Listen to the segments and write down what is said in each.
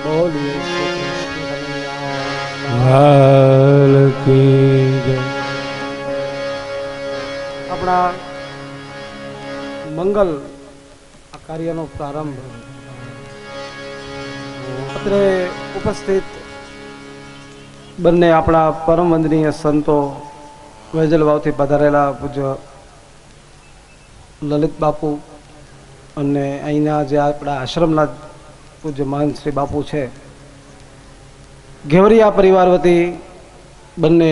બોલીએ શ્રી કૃષ્ણ લાલ કી જય. આપણા મંગલ આ કાર્યનો પ્રારંભ અત્રે ઉપસ્થિત બંને આપણા પરમ વંદનીય સંતો વેજલવાવથી પધારેલા પૂજ્ય લલિત બાપુ અને અહીંના જે આપણા આશ્રમના પૂજ્ય મહંત શ્રી બાપુ છે, ઘેવરિયા પરિવાર વતી બંને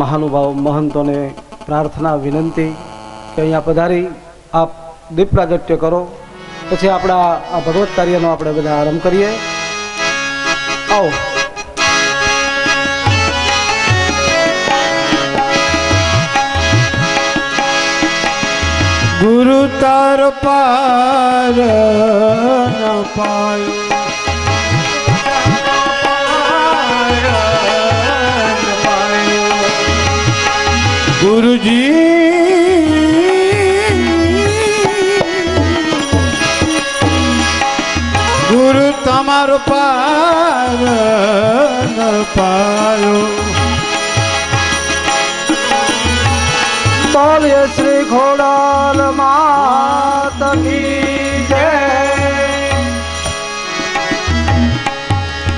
મહાનુભાવ મહંતોને પ્રાર્થના વિનંતી કે અહીંયા પધારી આપ દીપ પ્રાગટ્ય કરો, પછી આપણા આ ભગવત કાર્યનો આપણે બધા આરંભ કરીએ. આવો. ગુરુ તાર પાર ન પાયો, ગુરુજી ગુરુ તમારો પાર ન પાયો. બોલીએ શ્રી ખોડાલ માત કી જય.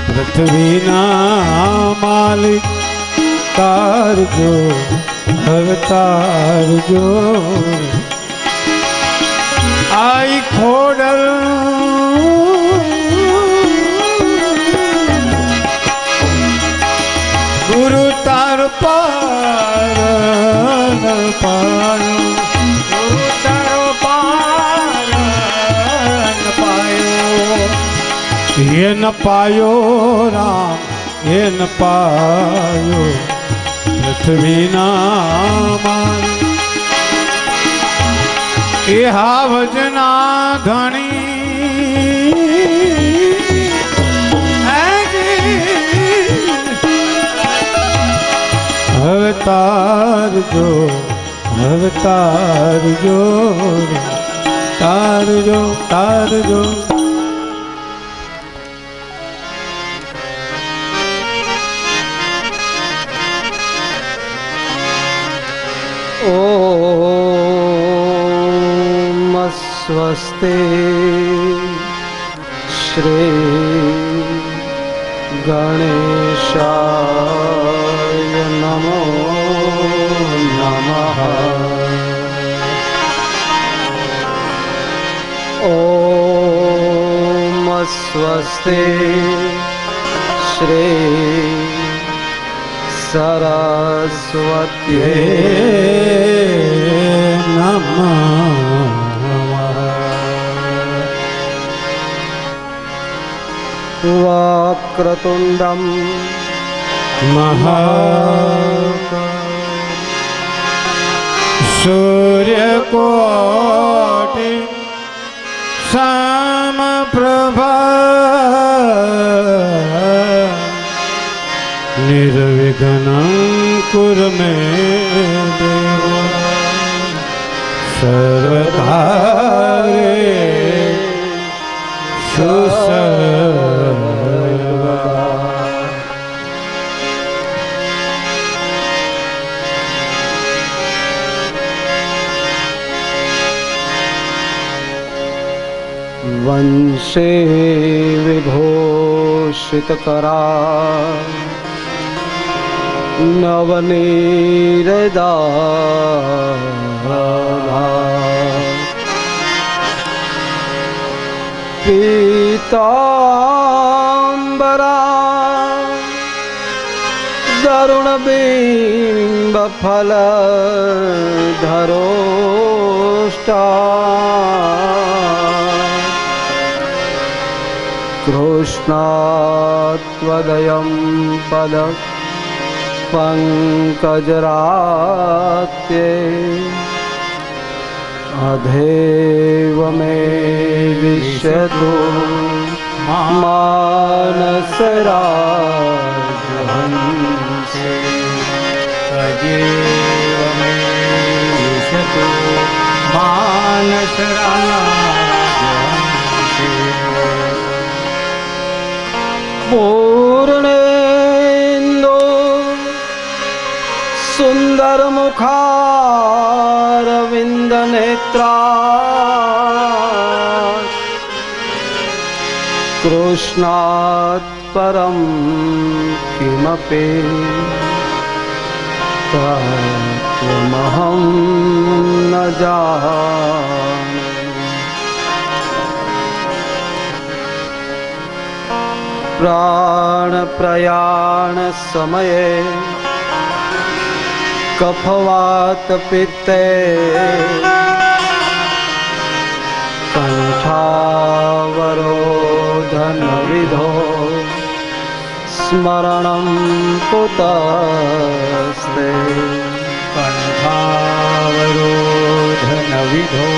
પૃથ્વીના માલિક તારજો અવતારજો, આઈ ખોડલ ગુરુ તાર પાર ન પાયો, ગુરુ તારો પાર ન પાયો. એ ન પાયો રામ, એ ન પાયો પૃથ્વીના એ હાવજના ધણી અવતારજો અવતારજો તારજો તારજો. ઓમ સ્વસ્તિ શ્રી ગણેશાય નમો નમઃ. ઓમ સ્વસ્તિ શ્રી સરસ્વત્યે નમઃ. વક્રતુંડમ સૂર્યકોટિ સમપ્રભા નિર્વિઘ્नं કુરુ મે દેવ સર્વકાર્યેષુ સર્વદા. વંશે વિભૂષિતકરા નવનીરદાભા પીતાંબરા દરુણબિંબફલધરોષ્ટા કૃષ્ણાત્વદયં પદ પંકજરાત્યે અધેવ મે વિશ્યતુ માનસરાજહંસે. અધેવ મે વિશ્યતુ માનસરાજહંસે. પૂર્ણેન્દો સુંદર મુખારવિંદ નેત્રા કૃષ્ણાત પરમ કિમપી તત્વમહં ન જાને. પ્રાણ પ્રયાણ સમયે કફવાત પિત્તે કંઠાવરોધન વિધો સ્મરણં કુતસ્તે. કંઠાવરોધન વિધો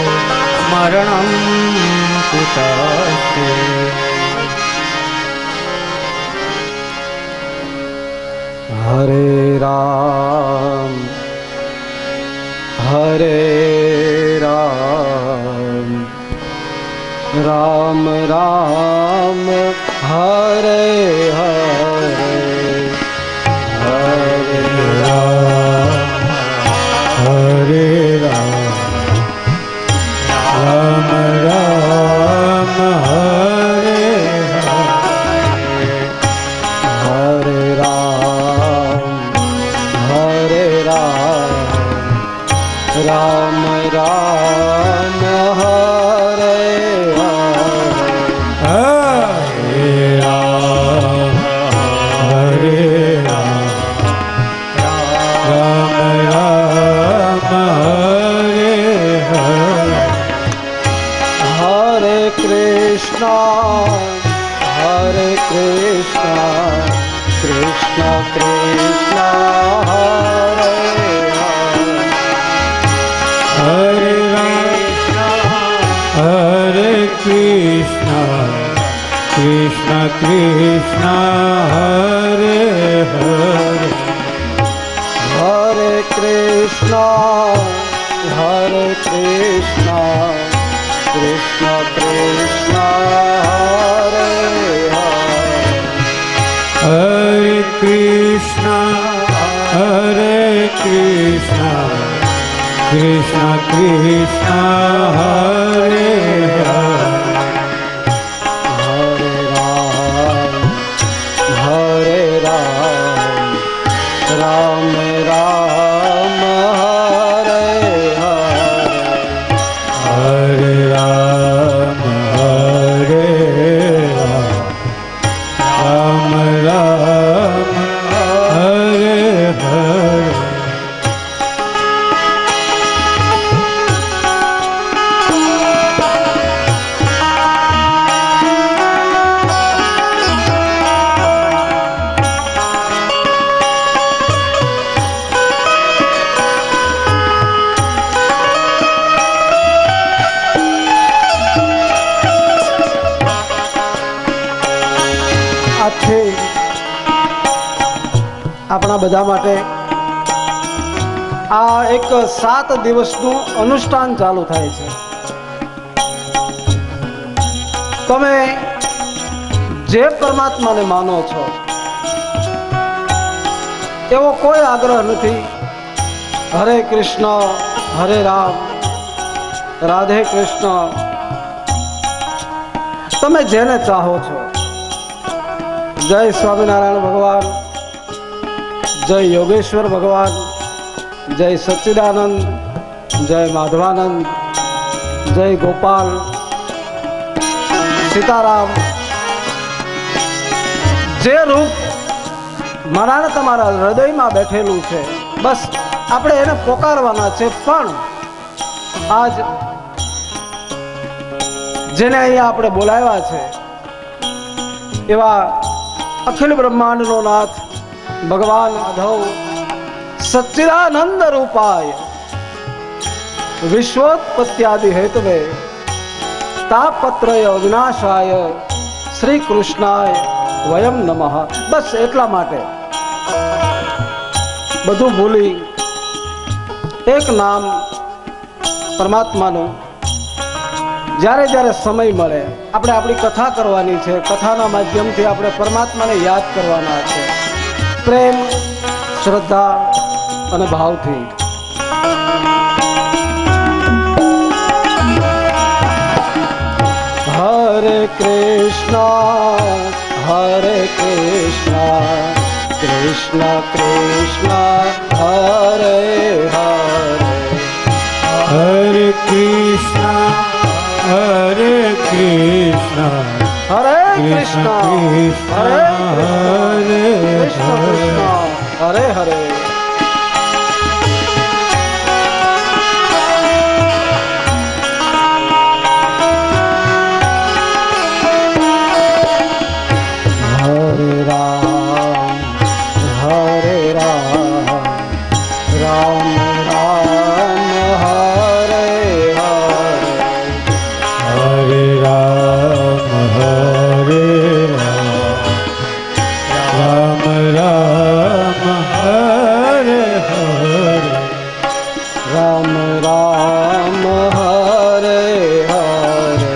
સ્મરણં કુતસ્તે. હરે રામ રામ રામ હરે હરે હરે રામ હરે રામ રામ રામ હરે હરે રામ રામ રામ હરે કૃષ્ણ કૃષ્ણ હરે હરે હરે કૃષ્ણ કૃષ્ણ કૃષ્ણ હરે હરે. હરે કૃષ્ણ કૃષ્ણ કૃષ્ણ હરે હરે કૃષ્ણ કૃષ્ણ કૃષ્ણ હરે હરે. હરે રામ રામ રામ હરે હરે રામ હરે રામ રામ હરે હરે. આજથી આપણા બધા માટે આ એક 7 દિવસનું અનુષ્ઠાન ચાલુ થાય છે. તમે જે પરમાત્માને માનો છો એવો કોઈ આગ્રહ નથી. હરે કૃષ્ણ હરે રામ રાધે કૃષ્ણ તમે જેને ચાહો છો. જય સ્વામિનારાયણ ભગવાન, જય યોગેશ્વર ભગવાન, જય સચ્ચિદાનંદ, જય માધવાનંદ, જય ગોપાલ, સીતારામ. જે રૂપ મારા ને તમારા હૃદયમાં બેઠેલું છે બસ આપણે એને પોકારવાના છે. પણ આજ જેને અહીંયા આપણે બોલાવ્યા છે એવા અખિલ બ્રહ્માંડનો નાથ ભગવાન માધવ સચ્ચિદાનંદ રૂપાય વિશ્વોત્પત્યાદિ હેતવે તાપત્રય વિનાશાય શ્રી કૃષ્ણાય વયમ નમઃ. બસ એટલા માટે બધું ભૂલી એક નામ પરમાત્માનું જ્યારે જ્યારે સમય મળે આપણે આપણી કથા કરવાની છે. કથાના માધ્યમથી આપણે પરમાત્માને યાદ કરવાના છે, પ્રેમ, શ્રદ્ધા અને ભાવથી. હરે કૃષ્ણ હરે કૃષ્ણ કૃષ્ણ કૃષ્ણ હરે હરે હરે કૃષ્ણ હરે કૃષ્ણ હરે કૃષ્ણ કૃષ્ણ હરે હરે કૃષ્ણ કૃષ્ણ હરે હરે. હરે રામ હરે રામ રામ રામ હરે હરે હરે રામ હરે રામ રામ હરે હરે રામ રામ હરે હરે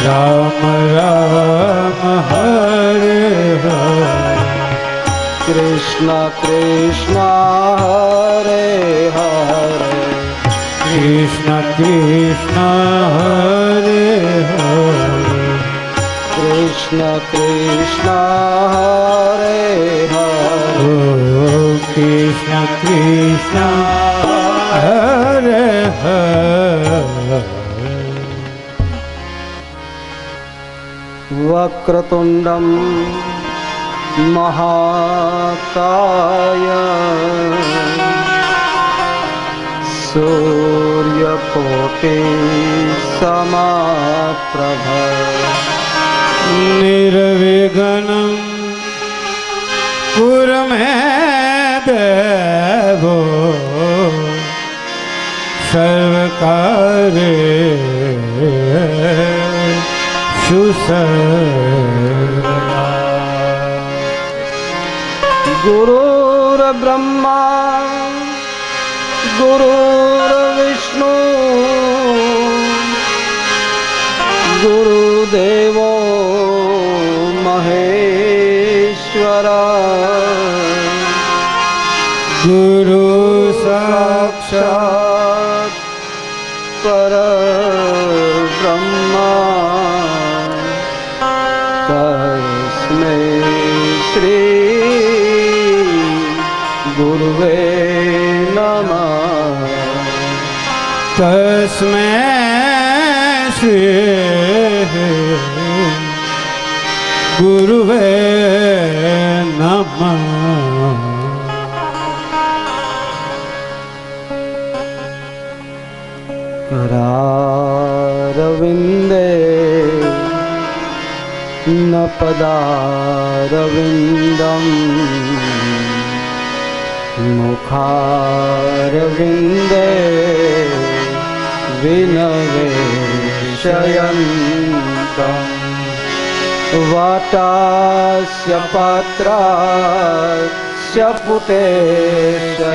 રામ રામ હરે હરે કૃષ્ણ કૃષ્ણ હરે હરે કૃષ્ણ કૃષ્ણ હરે હરે કૃષ્ણ કૃષ્ણ હરે હરે ઓ કૃષ્ણ કૃષ્ણ હરે હરે વક્રતુંડમ મહાકાય સૂર્યકોટિ સમાપ્રભ निर्विघ्नं कुरु मे देवो सर्वकार्येषु सर्वदा गुरुर्ब्रह्मा गुरुर्विष्णु गुरुदेवो महेश्वरा गुरु साक्षात् परब्रह्मा तस्मै श्री गुरुवे नमः तस्मै श्री गुरुवे नमः करारविन्दे न पदारविन्दम् मुखारविन्दे विनवेशयन्तम् वाटास्य पात्रास्य पुटेशयानम्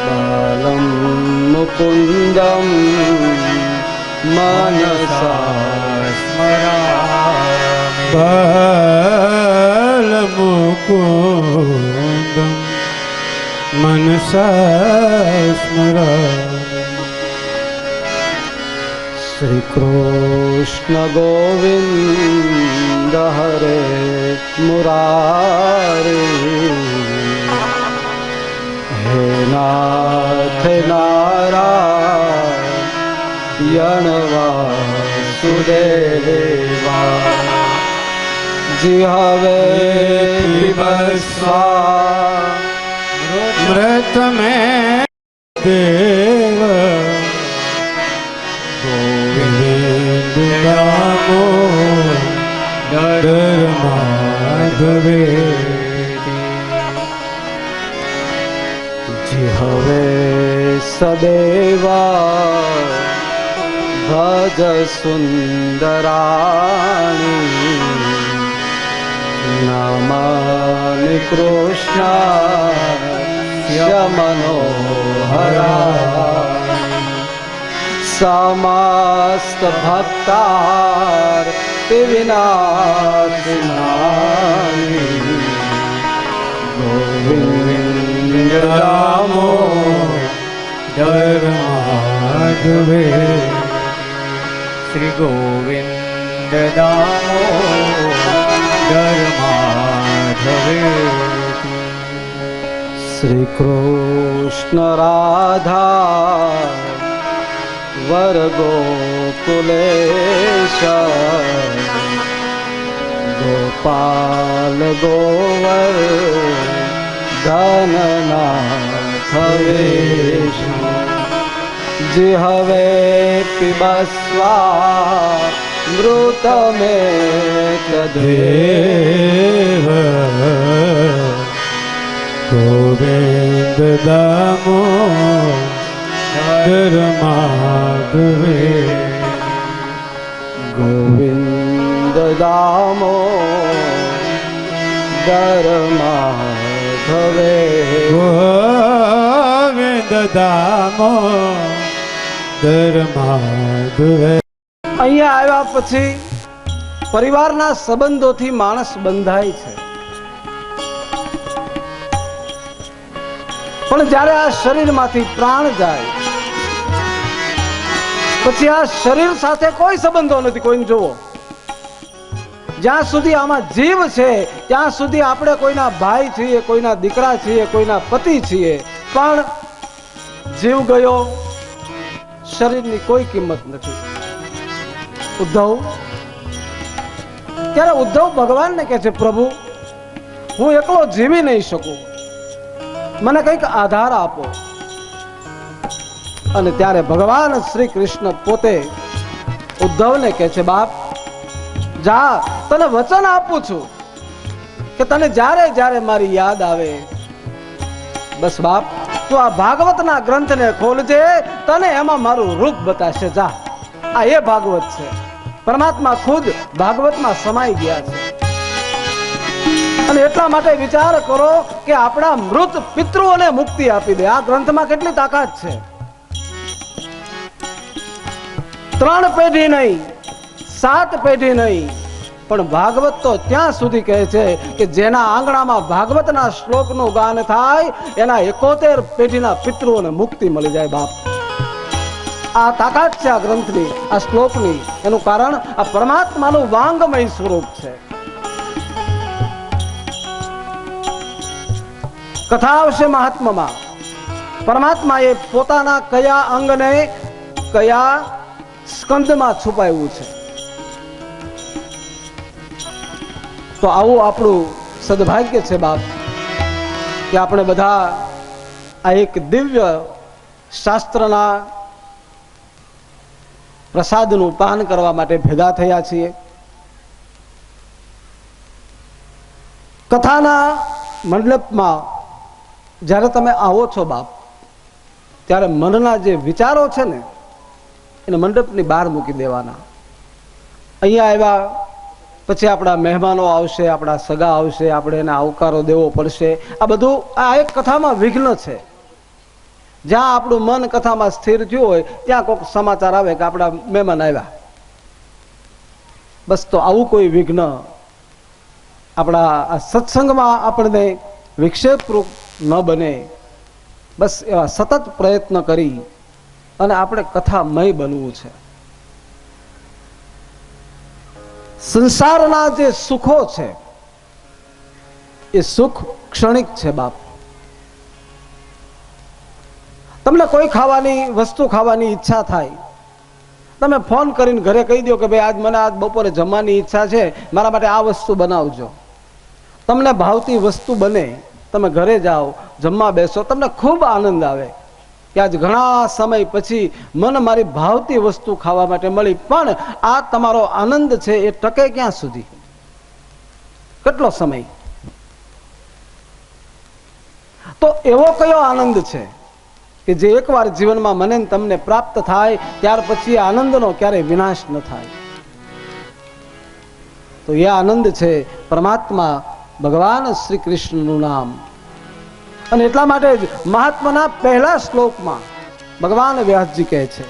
बालं मुकुन्दं मनसा स्मरामि बालमुकुन्दं मनसा स्मरामि श्री कृष्ण गोविंद हरे मुरारी हे नाथ नारायण वासुदेवा जिहवे मृत में देव गोविंद नामो डर माधवे जिहवे सदेवा भज सुंदराणी नामानि कृष्ण मनोहरा समस्त भक्तार्ति विनाशिनानि गोविंद दामोदर माधवे श्री गोविंद दामोदर माधवे श्री कृष्ण राधा वर गोकुलेश गोपाल गोवर धननाथ वेश जिहवे पिबस्वा मृत में देव गोविंद दामोदर माधवे गोविंद दामोदर माधवे गोविंद दामोदर माधवे. અહીંયા આવ્યા પછી પરિવારના સંબંધોથી માણસ બંધાય છે, પણ જ્યારે આ શરીરમાંથી પ્રાણ જાય પછી આ શરીર સાથે કોઈ સંબંધો નથી. કોઈને જોવો, જ્યાં સુધી આમાં જીવ છે ત્યાં સુધી આપણે કોઈના ભાઈ છીએ, કોઈના દીકરા છીએ, કોઈના પતિ છીએ, પણ જીવ ગયો શરીરની કોઈ કિંમત નથી. ઉદ્ધવ ત્યારે ઉદ્ધવ ભગવાનને કહે છે, પ્રભુ હું એકલો જીવી નહીં શકું, મને કંઈક આધાર આપો. અને ત્યારે ભગવાન શ્રી કૃષ્ણ પોતે ઉદ્ધવને કહે છે, બાપ જા, તને વચન આપું છું કે તને જ્યારે જ્યારે મારી યાદ આવે, બસ બાપ તું આ ભાગવતના ગ્રંથને ખોલજે, તને એમાં મારું રૂપ બતાશે. જા, આ એ ભાગવત છે. પરમાત્મા ખુદ ભાગવતમાં સમાઈ ગયા છે. અને એટલા માટે વિચાર કરો કે આપણા મૃત પિતૃઓને મુક્તિ આપી દે. આ ગ્રંથમાં કેટલી તાકાત છે. 3 પેઢી નહીં, 7 પેઢી નહીં, પણ ભાગવત તો ત્યાં સુધી કહે છે કે જેના આંગણામાં ભાગવતના શ્લોકનું ગાન થાય એના 71 પેઢીના પિતૃઓને મુક્તિ મળી જાય. બાપ, આ તાકાત છે આ ગ્રંથની, આ શ્લોકની. એનું કારણ આ પરમાત્માનું વાંગમય સ્વરૂપ છે. કથા આવશે મહાત્મામાં, પરમાત્માએ પોતાના કયા અંગને કયા સ્કંદમાં છુપાવ્યું છે. તો આવું આપણું સદભાગ્ય છે બાપ કે આપણે બધા આ એક દિવ્ય શાસ્ત્રના પ્રસાદનું પાન કરવા માટે ભેગા થયા છીએ. કથાના મંડપમાં જ્યારે તમે આવો છો બાપ, ત્યારે મનના જે વિચારો છે ને એને મંડપની બહાર મૂકી દેવાના. અહીંયા આવ્યા પછી આપણા મહેમાનો આવશે, આપણા સગા આવશે, આપણે એને આવકારો દેવો પડશે. આ બધું આ એક કથામાં વિઘ્ન છે. જ્યાં આપણું મન કથામાં સ્થિર થયું હોય ત્યાં કોઈક સમાચાર આવે કે આપણા મહેમાન આવ્યા, બસ. તો આવું કોઈ વિઘ્ન આપણા આ સત્સંગમાં આપણને વિક્ષેપરૂપ ન બને, બસ એવા સતત પ્રયત્ન કરી અને આપણે કથામય બનવું છે. સંસારના જે સુખો છે એ સુખ ક્ષણિક છે બાપ. તમને કોઈ ખાવાની વસ્તુ ખાવાની ઈચ્છા થાય, તમે ફોન કરીને ઘરે કહી દો કે ભાઈ આજ મને આજ બપોરે જમવાની ઈચ્છા છે, મારા માટે આ વસ્તુ બનાવજો. તમને ભાવતી વસ્તુ બને, તમે ઘરે જાઓ, જમવા બેસો, તમને ખૂબ આનંદ આવે કે આજ ઘણા સમય પછી મને મારી ભાવતી વસ્તુ ખાવા માટે મળી. પણ આ તમારો આનંદ છે એ ટકે ક્યાં સુધી? કેટલો સમય? તો એવો કયો આનંદ છે કે જે એકવાર જીવનમાં મને તમને પ્રાપ્ત થાય ત્યાર પછી આનંદનો ક્યારેય વિનાશ ન થાય? તો એ આનંદ છે પરમાત્મા ભગવાન શ્રી કૃષ્ણનું નામ. અને એટલા માટે જ મહાત્માના પહેલા શ્લોકમાં ભગવાન વ્યાસજી કહે છે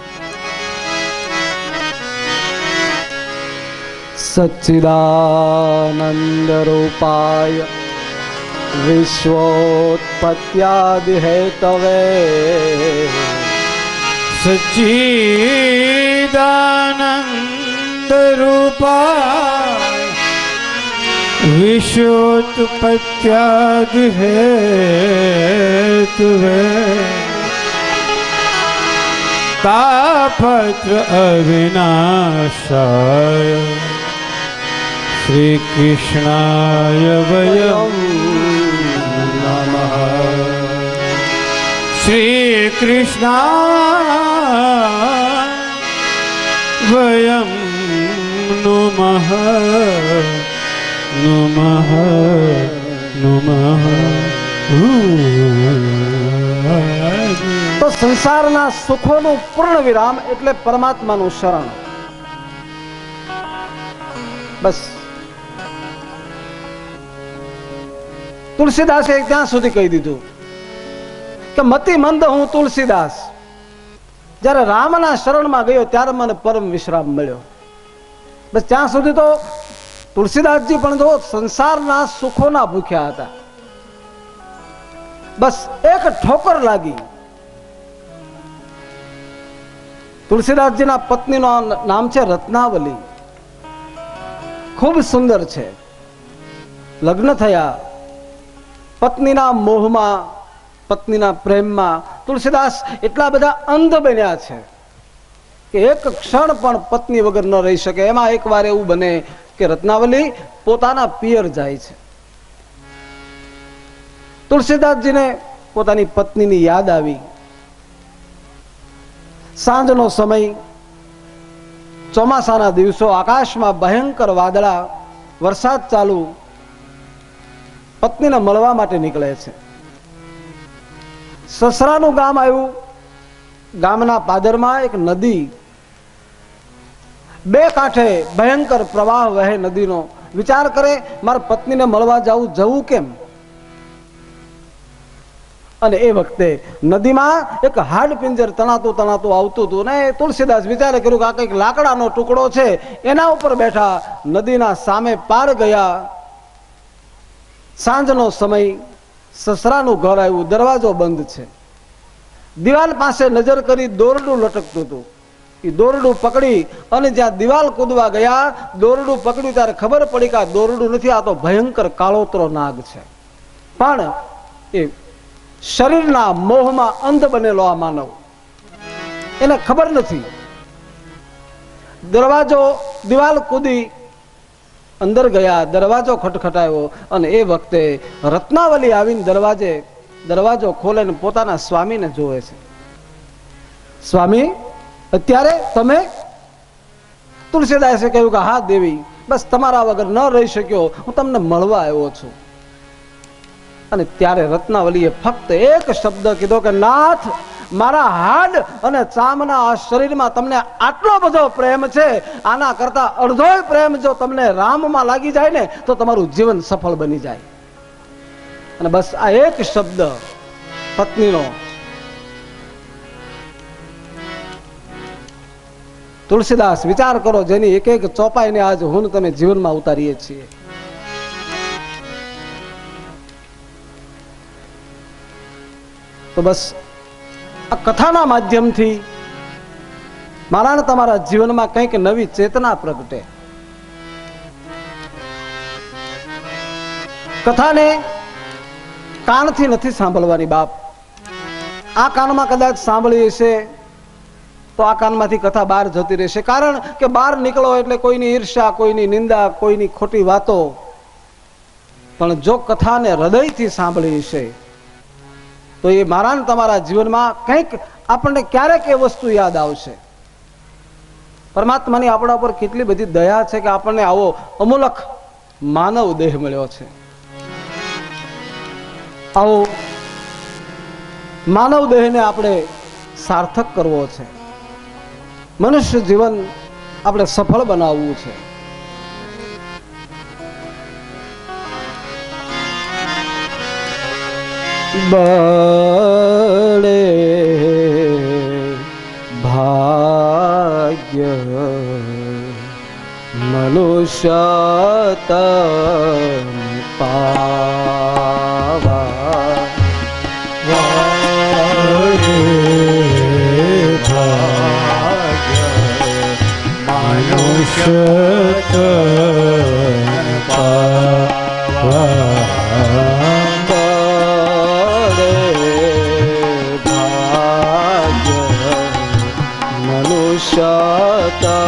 सच्चिदानंदरूपाय विश्वोत्पत्त्यादिहेतवे सच्चिदानंद रूपाय विश्वोत्पत्त्यादि हेतुवे तापत्र अविनाशाय श्री कृष्णाय वयं नमः। श्री कृष्णाय वयं नमः नमः नमः। તો સંસારના સુખોનું પૂર્ણ વિરામ એટલે પરમાત્માનું શરણ. બસ તુલસીદાસે ત્યાં સુધી કહી દીધું કે મતિ મંદ હું તુલસીદાસ, જ્યારે રામના શરણમાં ગયો ત્યારે મને પરમ વિશ્રામ મળ્યો. બસ ત્યાં સુધી તો તુલસીદાસજી પણ જો સંસારના સુખોના ભૂખ્યા હતા. બસ એક ઠોકર લાગી. તુલસીદાસજીના પત્નીનું નામ છે રત્નાવલી. ખૂબ સુંદર છે. લગ્ન થયા, પત્નીના મોહમાં, પત્નીના પ્રેમમાં તુલસીદાસ એટલા બધા અંધ બન્યા છે કે એક ક્ષણ પણ પત્ની વગર ન રહી શકે. એમાં એક વાર એવું બને કે રત્નાવલી પોતાના પિયર જાય છે. તુલસીદાસજીને પોતાની પત્નીની યાદ આવી. સાંજનો સમય, ચોમાસાના દિવસો, આકાશમાં ભયંકર વાદળા, વરસાદ ચાલુ. પત્નીને મળવા માટે નીકળે છે. સસરાનું ગામ આવ્યું. ગામના પાદરમાં એક નદી, બે કાંઠે ભયંકર પ્રવાહ વહે નદીનો. વિચાર કરે મારા પત્નીને મળવા જવું કેમ? અને એ વખતે નદીમાં એક હાડ પિંજર તણાતું આવતું હતું ને તુલસીદાસ વિચારે કર્યું કે આ કંઈક લાકડાનો ટુકડો છે, એના ઉપર બેઠા નદીના સામે પાર ગયા. સાંજનો સમય, સસરાનું ઘર આવ્યું. દરવાજો બંધ છે. દિવાલ પાસે નજર કરી દોરડું લટકતું હતું. એ દોરડું પકડી અને જ્યાં દિવાલ કૂદવા ગયા, દોરડું પકડ્યું ત્યારે ખબર પડી કે આ દોરડું નથી, આ તો ભયંકર કાળોતરો નાગ છે. પણ એ શરીરના મોહમાં અંધ બનેલો આ માનવ, એને ખબર નથી. દરવાજો, દિવાલ કૂદી અંદર ગયા. દરવાજો ખટખટાયો અને એ વખતે રત્નાવલી આવીને દરવાજો ખોલે ને પોતાના સ્વામીને જોવે છે. સ્વામી, અત્યારે તમે? તુલસીદાસે કહ્યું કે હા દેવી, બસ તમારા વગર ન રહી શક્યો, હું તમને મળવા આવ્યો છું. અને ત્યારે રત્નાવલીએ ફક્ત એક શબ્દ કીધો કે નાથ, મારા હાડ અને ચામના આ શરીરમાં તમને આટલો બધો પ્રેમ છે, આના કરતા અડધોય પ્રેમ જો તમને રામમાં લાગી જાય ને તો તમારું જીવન સફળ બની જાય. અને બસ આ એક શબ્દ પત્નીનો. તુલસીદાસ, વિચાર કરો, જેની એક એક ચોપાઈને આજ હું તમે જીવનમાં ઉતારીએ છીએ. તો બસ આ કથાના માધ્યમથી મારા તમારા જીવનમાં કંઈક નવી ચેતના પ્રગટે. કથાને કાનથી નથી સાંભળવાની બાપ. આ કાનમાં કદાચ સાંભળી હશે તો આ કાનમાંથી કથા બહાર જતી રહેશે. કારણ કે બહાર નીકળો એટલે કોઈની ઈર્ષ્યા, કોઈની નિંદા, કોઈની ખોટી વાતો. પણ જો કથાને હૃદયથી સાંભળી હશે તો એ મારા તમારા જીવનમાં કંઈક આપણને ક્યારેક એ વસ્તુ યાદ આવશે. પરમાત્માની આપણા પર કેટલી બધી દયા છે કે આપણને આવો અમૂલક માનવ દેહ મળ્યો છે. આવો માનવ દેહને આપણે સાર્થક કરવો છે. મનુષ્ય જીવન આપણે સફળ બનાવવું છે. બળે ભાગ્ય મનુષ્ય તન પાવા મનુષ્ય તન પાવા મનુષ્ય તન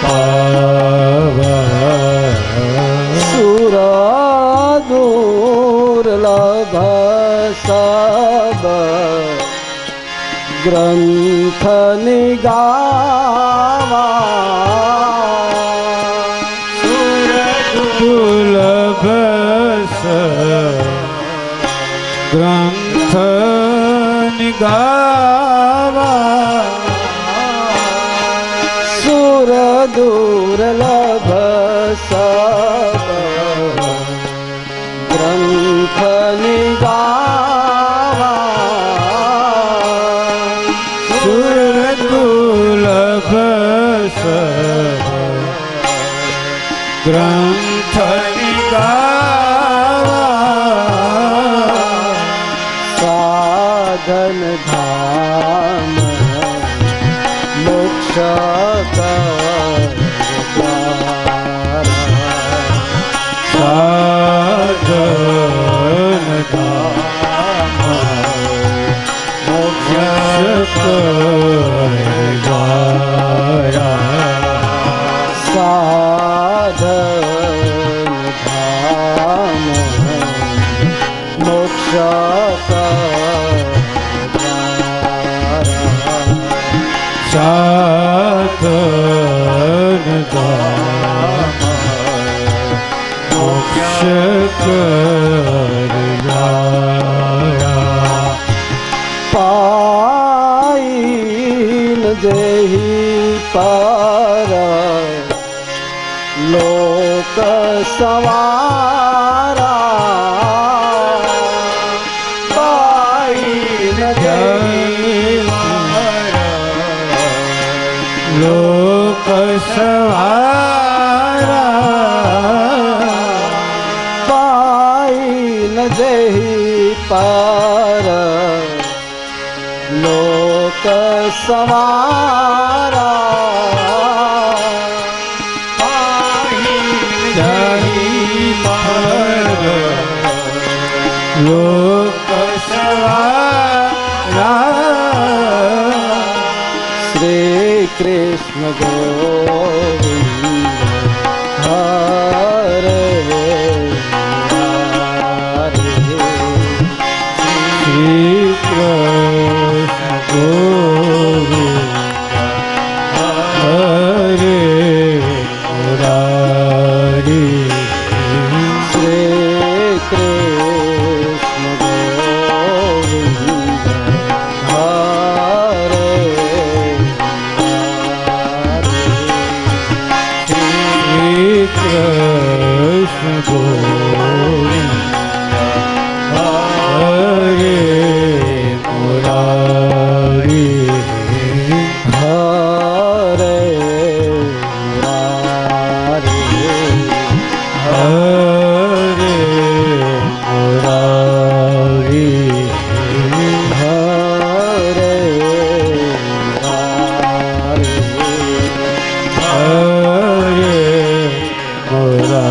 પાવા સુર દુર્લભ સબ ગ્રંથ નિગાવા દુર્લભ ગ્રંથ નિગાવા સુર દુર્લભ સબ ગ્રંથ નિગાવા સુર દુર્લભ ગ્રંથ નિગાવા સાધન ધામ મોક્ષ સાધન ધામ મોક્ષ સાધન ધામ મોક્ષ સાધન ધામ મોક્ષ પાઈન જેહી પર લોક સવારા પાઈન જેહી લોક સવારા પાઈન જેહી પર લોક સવારા લોક સવારા શ્રી કૃષ્ણ ગોવિંદ હરે શ્રી કૃષ્ણ ગોવિંદ હરે મુરારી શ્રી કૃષ્ણ ગોવિંદ હરે શ્રી કૃષ્ણ ગોવિંદ હરે મુરારી હરે મુરારી હરે મુરારી હરે મુરારી.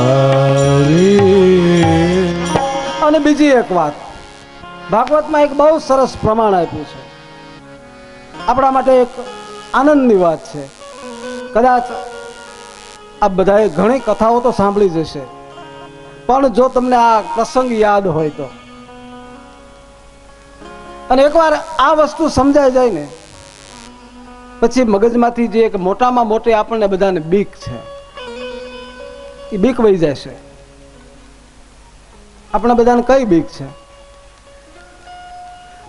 અને બીજી એક વાત, ભાગવતમાં એક બહુ સરસ પ્રમાણ આપ્યું છે, આપણા માટે એક આનંદની વાત છે. કદાચ આ બધાએ ઘણી કથાઓ તો સાંભળી જશે, પણ જો તમને આ પ્રસંગ યાદ હોય તો, અને એકવાર આ વસ્તુ સમજાઈ જાય ને પછી મગજમાંથી જે એક મોટામાં મોટી આપણને બધાને બીક છે એ બીક વહી જશે. આપણે બધાને કઈ બીક છે?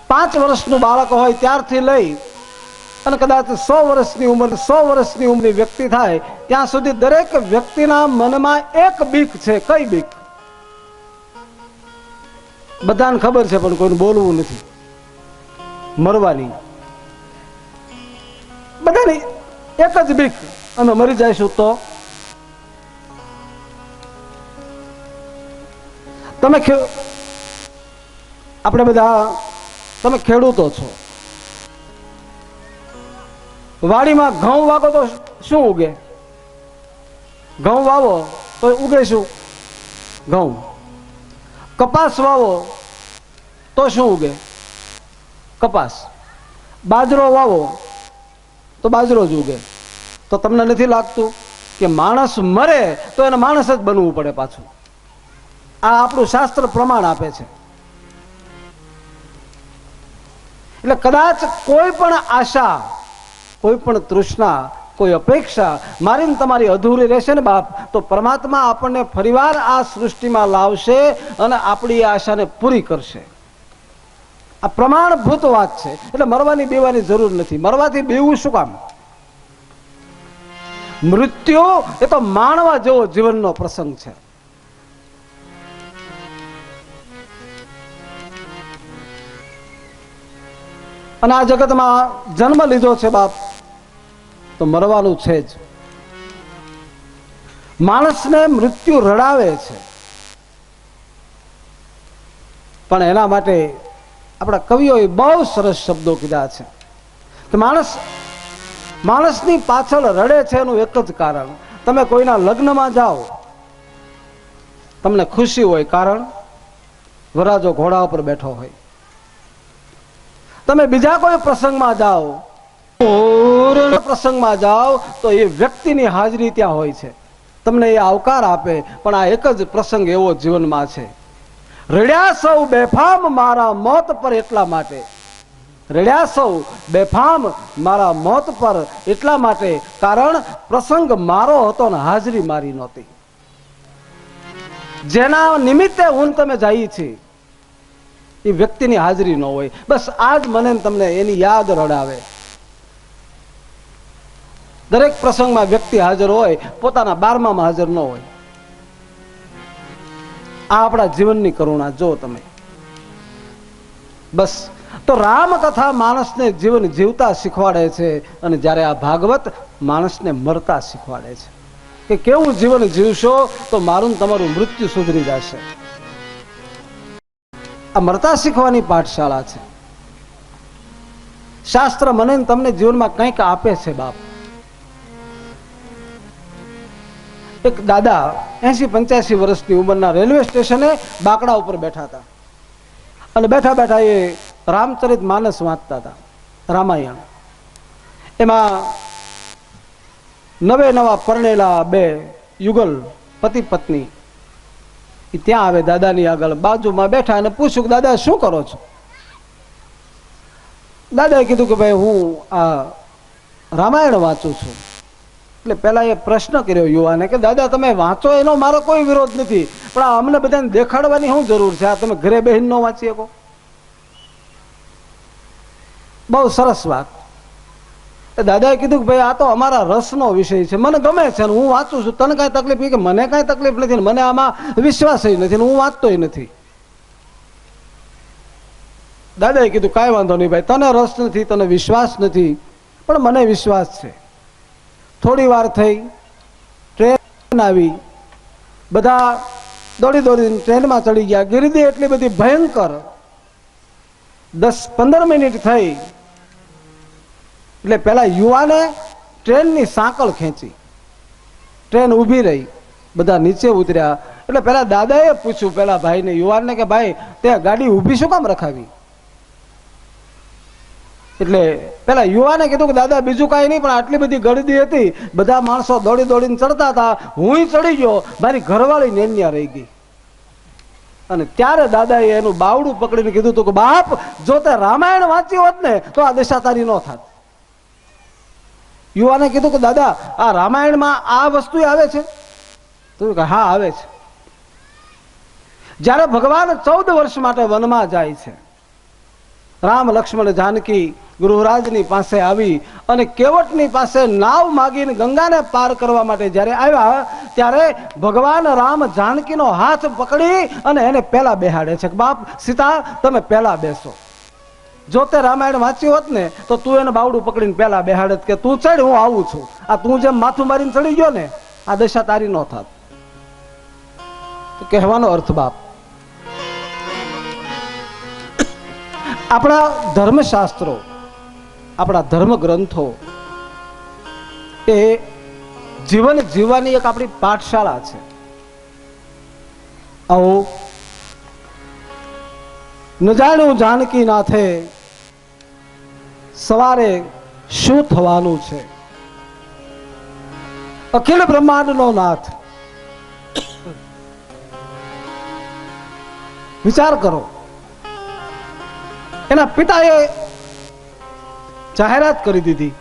5 વર્ષનું બાળક હોય ત્યારથી લઈ અને કદાચ 100 વર્ષની ઉંમર 100 વર્ષની ઉંમરની વ્યક્તિ થાય ત્યાં સુધી દરેક વ્યક્તિના મનમાં એક બીક છે. કઈ બીક? બધાને ખબર છે પણ કોઈને બોલવું નથી. મરવાની. બધાની એક જ બીક, અમે મરી જઈશું તો. તમે આપણે બધા તમે ખેડૂતો છો. વાડીમાં ઘઉં વાવો તો શું ઉગે? ઘઉં વાવો તો ઉગે શું? ઘઉં. કપાસ વાવો તો શું ઉગે? કપાસ. બાજરો વાવો તો બાજરો જ ઉગે. તો તમને નથી લાગતું કે માણસ મરે તો એને માણસ જ બનવું પડે પાછું? આ આપણું શાસ્ત્ર પ્રમાણ આપે છે. એટલે કદાચ કોઈ પણ આશા, કોઈ પણ તૃષ્ણા, કોઈ અપેક્ષા મારી તમારી અધૂરી રહેશે ને બાપ, તો પરમાત્મા આપણને ફરીવાર આ સૃષ્ટિમાં લાવશે અને આપણી આશાને પૂરી કરશે. આ પ્રમાણભૂત વાત છે. એટલે મરવાની બીવાની જરૂર નથી. મરવાથી બીવું શું કામ? મૃત્યુ એ તો માણવા જેવો જીવનનો પ્રસંગ છે. અને આ જગતમાં જન્મ લીધો છે બાપ તો મરવાનું છે જ. માણસને મૃત્યુ રડાવે છે, પણ એના માટે આપણા કવિઓએ બહુ સરસ શબ્દો કીધા છે કે માણસની પાછળ રડે છે એનું એક જ કારણ. તમે કોઈના લગ્નમાં જાઓ, તમને ખુશી હોય, કારણ વરાજો ઘોડા ઉપર બેઠો હોય. તમે બીજા કોઈ પ્રસંગમાં જાઓ, પ્રસંગમાં જાઓ તો એ વ્યક્તિની હાજરી ત્યાં હોય છે, તમને એ આવકાર આપે. પણ આ એક જ પ્રસંગ એવો જીવનમાં છે. રડ્યા સૌ બેફામ મારા મોત પર એટલા માટે. રડ્યા સૌ બેફામ મારા મોત પર એટલા માટે, કારણ પ્રસંગ મારો હતો ને હાજરી મારી નહોતી. જેના નિમિત્તે હું તમે જઈએ છીએ એ વ્યક્તિની હાજરી ન હોય. બસ આજ મને તમને એની યાદ રડાવે. દરેક પ્રસંગમાં વ્યક્તિ હાજર હોય, પોતાના 12માં હાજર ન હોય. આ આપણા જીવનની કરુણા જો તમે. બસ તો રામકથા માણસને જીવન જીવતા શીખવાડે છે, અને જ્યારે આ ભાગવત માણસને મરતા શીખવાડે છે કે કેવું જીવન જીવશો તો મારું તમારું મૃત્યુ સુધરી જશે. આ મરતા શીખવાની પાઠશાળા છે. શાસ્ત્ર મને તમને જીવનમાં કંઈક આપે છે બાપ. એક દાદા 80-85 વર્ષની ઉંમરના રેલવે સ્ટેશને બાકડા ઉપર બેઠા હતા અને બેઠા બેઠા એ રામચરિત માનસ વાંચતા હતા, રામાયણ. એમાં નવા પરણેલા 2 યુગલ પતિ પત્ની ત્યાં આવે દાદાની આગળ, બાજુમાં બેઠા અને પૂછ્યું કે દાદા શું કરો છો? દાદાએ કીધું કે ભાઈ હું આ રામાયણ વાંચું છું. એટલે પેલા એ પ્રશ્ન કર્યો યુવાને કે દાદા તમે વાંચો એનો મારો કોઈ વિરોધ નથી, પણ આ અમને બધાને દેખાડવાની શું જરૂર છે? આ તમે ઘરે બેહીને ન વાંચી શકો? બહુ સરસ વાત. દાદાએ કીધું કે ભાઈ આ તો અમારા રસનો વિષય છે, મને ગમે છે, હું વાંચું છું. તને કાંઈ તકલીફ? કે મને કાંઈ તકલીફ નથી, મને આમાં વિશ્વાસ નથી, હું વાંચતોય નથી. દાદાએ કીધું કાંઈ વાંધો નહીં ભાઈ, તને રસ નથી, તને વિશ્વાસ નથી, પણ મને વિશ્વાસ છે. થોડી વાર થઈ, ટ્રેન આવી, બધા દોડી દોડીને ટ્રેનમાં ચડી ગયા. ગિરદી એટલી બધી ભયંકર. 10-15 મિનિટ થઈ એટલે પેલા યુવાને ટ્રેનની સાંકળ ખેંચી, ટ્રેન ઊભી રહી, બધા નીચે ઉતર્યા. એટલે પેલા દાદાએ પૂછ્યું પેલા ભાઈને, યુવાનને, કે ભાઈ તે ગાડી ઊભી શું કામ રખાવી? એટલે પેલા યુવાને કીધું કે દાદા બીજું કાંઈ નહીં, પણ આટલી બધી ગળદી હતી, બધા માણસો દોડી દોડીને ચડતા હતા, હું ચડી ગયો, મારી ઘરવાળી નેન્યા રહી ગઈ. અને ત્યારે દાદાએ એનું બાવડું પકડીને કીધું હતું કે બાપ જો તે રામાયણ વાંચી હોત ને તો આ દશા તારી ન થાત. યુવાને કીધું કે દાદા આ રામાયણમાં આ વસ્તુ આવે છે? તો કે હા આવે છે. જ્યારે ભગવાન 14 વર્ષ માટે વનમાં જાય છે, રામ લક્ષ્મણ જાનકી ગૃહરાજની પાસે આવી અને કેવટની પાસે નાવ માગીને ગંગાને પાર કરવા માટે જ્યારે આવ્યા ત્યારે ભગવાન રામ જાનકીનો હાથ પકડી અને એને પહેલા બેહાડે છે કે બાપ સીતા તમે પહેલા બેસો. જો તે રામાયણ વાંચ્યું હોત ને તો તું એને બાવડું પકડીને પહેલા બેહાડત કે તું ચડ હું આવું છું. આ તું જેમ માથું મારીને ચડી ગયો ને આ દશા તારી ન થાત. તો કહેવાનો અર્થ બાપ આપણા ધર્મશાસ્ત્રો આપણા ધર્મ ગ્રંથો એ જીવન જીવવાની એક આપણી પાઠશાળા છે. આવો ન જાણ્યું જાનકી નાથે સવારે શું થવાનું છે. અખિલ બ્રહ્માંડનો નાથ વિચાર કરો. એના પિતાએ જાહેરાત કરી દીધી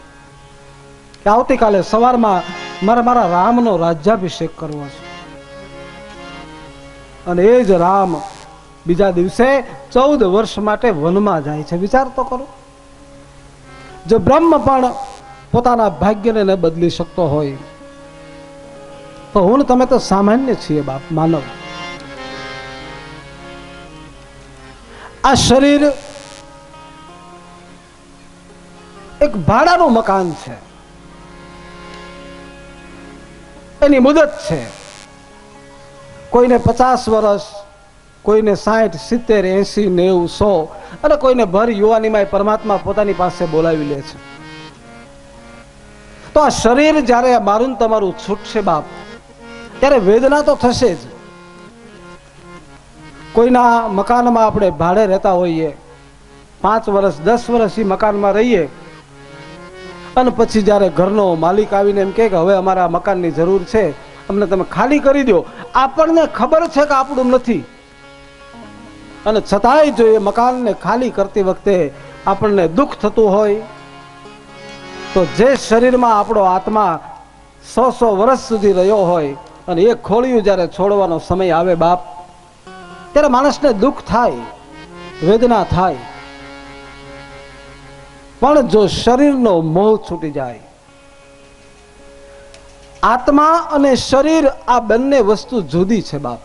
કે આવતીકાલે સવારમાં મારા રામનો રાજ્યાભિષેક કરવો છે. અને એ જ રામ બીજા દિવસે 14 વર્ષ માટે વનમાં જાય છે. વિચાર તો કરો. જો બ્રહ્મ પણ પોતાના ભાગ્યને ન બદલી શકતો હોય તો હું તમે તો સામાન્ય છીએ બાપ, માનવ. આ શરીર એક ભાડાનું મકાન છે. એની મુદત છે. કોઈને 50 વર્ષ, કોઈને 60, 70, 80, 90, 100 અને કોઈને ભર યુવાનીમાં પરમાત્મા પોતાની પાસે બોલાવી લે છે. તો આ શરીર જ્યારે મારું ને તમારું છૂટશે બાપ ત્યારે વેદના તો થશે જ. કોઈના મકાનમાં આપણે ભાડે રહેતા હોઈએ, 5 વર્ષ 10 વર્ષ એ મકાનમાં રહીએ અને પછી જ્યારે ઘરનો માલિક આવીને એમ કહે કે હવે અમારા મકાનની જરૂર છે, અમને તમે ખાલી કરી દો. આપણને ખબર છે કે આપણું નથી અને છતાંય જો એ મકાનને ખાલી કરતી વખતે આપણને દુઃખ થતું હોય તો જે શરીરમાં આપણો આત્મા 100 વર્ષ સુધી રહ્યો હોય અને એ ખોળિયું જ્યારે છોડવાનો સમય આવે બાપ ત્યારે માણસને દુઃખ થાય, વેદના થાય. પણ જો શરીરનો મોહ છૂટી જાય, આત્મા અને શરીર આ બંને વસ્તુ જુદી છે બાપ.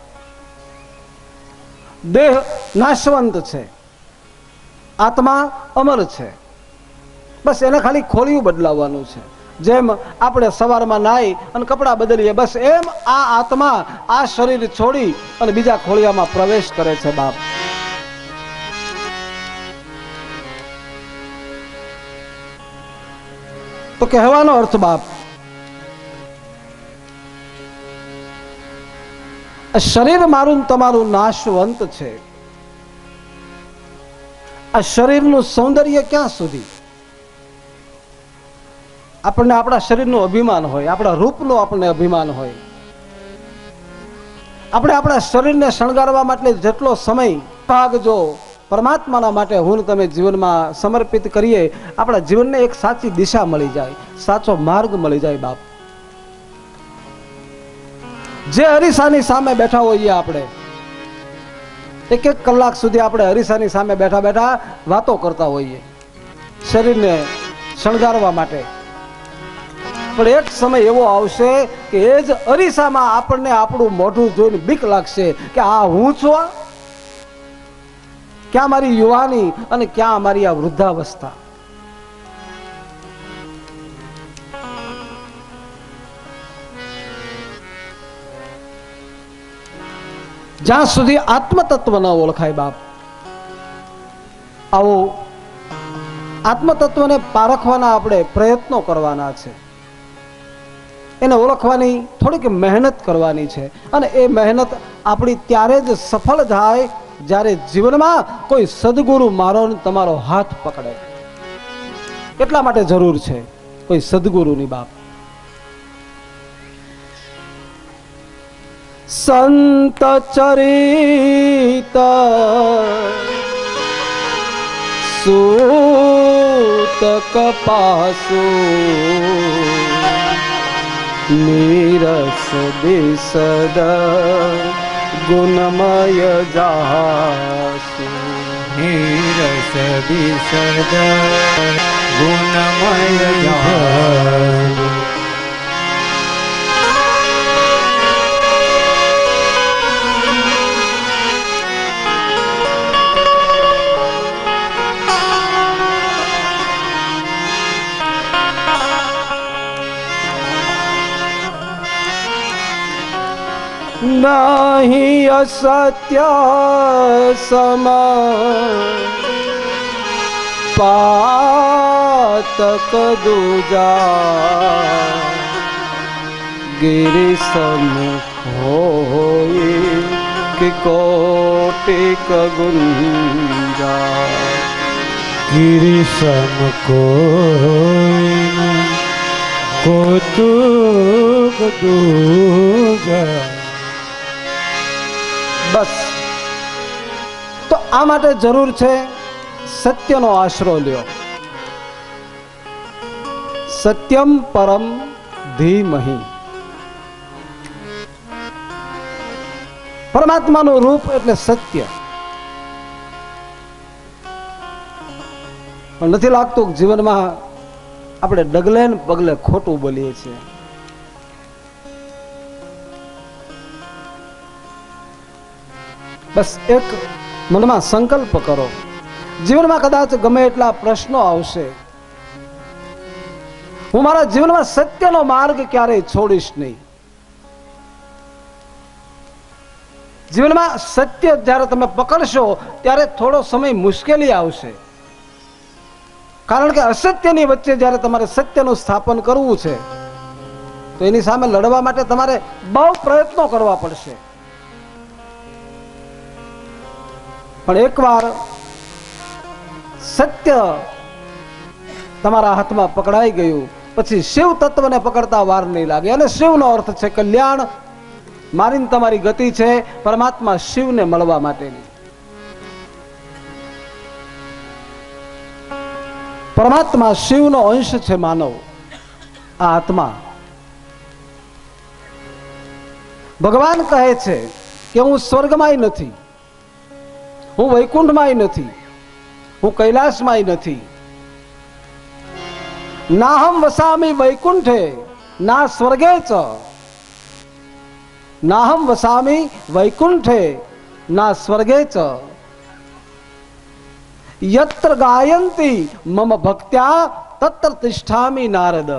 દેહ નાશવંત છે, આત્મા અમર છે. બસ એને ખાલી ખોળિયું બદલાવવાનું છે. જેમ આપણે સવારમાં નાઈ અને કપડાં બદલીએ બસ એમ આ આત્મા આ શરીર છોડી અને બીજા ખોળિયામાં પ્રવેશ કરે છે બાપ. તો કહેવાનો અર્થ બાપ શરીર મારું તમારું નાશવંત છે. આ શરીરનું સૌંદર્ય ક્યાં સુધી? આપણને આપણા શરીરનું અભિમાન હોય, આપણા રૂપનું આપણને અભિમાન હોય. આપણે આપણા શરીરને શણગારવા માટે જેટલો સમય ભાગ જો પરમાત્માના માટે હું તમે જીવનમાં સમર્પિત કરીએ, આપણા જીવનને એક સાચી દિશા મળી જાય, સાચો માર્ગ મળી જાય બાપ. જે અરીસાની સામે બેઠા હોઈએ આપણે 1 કલાક સુધી આપણે અરીસાની સામે બેઠા બેઠા વાતો કરતા હોઈએ શરીરને શણગારવા માટે. પણ એક સમય એવો આવશે કે એ જ અરીસામાં આપણને આપણું મોઢું જોઈને બીક લાગશે કે આ હું છું, ક્યાં મારી યુવાની અને ક્યાં મારી આ વૃદ્ધાવસ્થા. જ્યાં સુધી આત્મતત્વ ન ઓળખાય બાપ, આવો આત્મતત્વને પારખવાના આપણે પ્રયત્નો કરવાના છે. એને ઓળખવાની થોડીક મહેનત કરવાની છે અને એ મહેનત આપણી ત્યારે જ સફળ થાય જ્યારે જીવનમાં કોઈ સદગુરુ મારો તમારો હાથ પકડે. એટલા માટે જરૂર છે કોઈ સદગુરુની બાપ. સંત ચરિત સૂત કપાસુ નીરસ બિસદ ગુણમય જાસુ. નીરસ વિશદ ગુણમય જાગ. નહીં અસત્ય સમ પાતક દૂજા ગિરિ સમ હોય કે કોટિક ગુંજા. ગિરિ સમ કોઈ કોતુક દૂજા. બસ તો આ માટે જરૂર છે સત્યનો આશરો લ્યો. સત્યમ પરમ ધીમહિ. પરમાત્માનું રૂપ એટલે સત્ય. પણ નથી લાગતું કે જીવનમાં આપણે ડગલે ને પગલે ખોટું બોલીએ છીએ. બસ એક મનમાં સંકલ્પ કરો. જીવનમાં કદાચ ગમે એટલા પ્રશ્નો આવશે, હું મારા જીવનમાં સત્યનો માર્ગ ક્યારેય છોડીશ નહીં. જીવનમાં સત્ય જ્યારે તમે પકડશો ત્યારે થોડો સમય મુશ્કેલી આવશે, કારણ કે અસત્યની વચ્ચે જ્યારે તમારે સત્યનું સ્થાપન કરવું છે તો એની સામે લડવા માટે તમારે બહુ પ્રયત્નો કરવા પડશે. પણ એકવાર સત્ય તમારા હાથમાં પકડાઈ ગયું પછી શિવ તત્વને પકડતા વાર નહીં લાગે. અને શિવનો અર્થ છે કલ્યાણ. મારી તમારી ગતિ છે પરમાત્મા શિવને મળવા માટેની. પરમાત્મા શિવનો અંશ છે માનવ, આ આત્મા. ભગવાન કહે છે કે હું સ્વર્ગમાંય નથી, હું વૈકુંઠમાંય નથી, હું કૈલાસમાંય નથી. નાહમ વસામી વૈકુંઠે ના સ્વર્ગે ચ. નાહમ વસામી વૈકુંઠે ના સ્વર્ગે ચ. યત્ર ગાયંતી મમ ભક્ત્યા તત્ર તિષ્ઠામિ નારદ.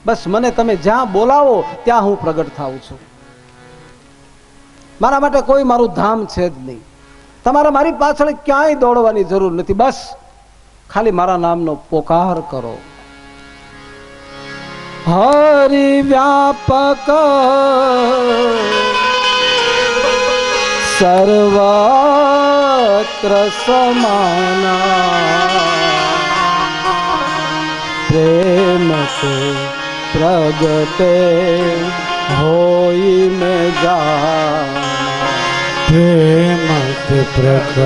બસ મને તમે જ્યાં બોલાવો ત્યાં હું પ્રગટ થાઉં છું. મારા માટે કોઈ મારું ધામ છે જ નહીં. તમારે મારી પાછળ ક્યાંય દોડવાની જરૂર નથી. બસ ખાલી મારા નામનો પોકાર કરો. હરિ વ્યાપક સર્વત્ર સમાના પ્રેમ સે પ્રગટે હોઈ મેં જાના. પ્રેમત પ્રકટ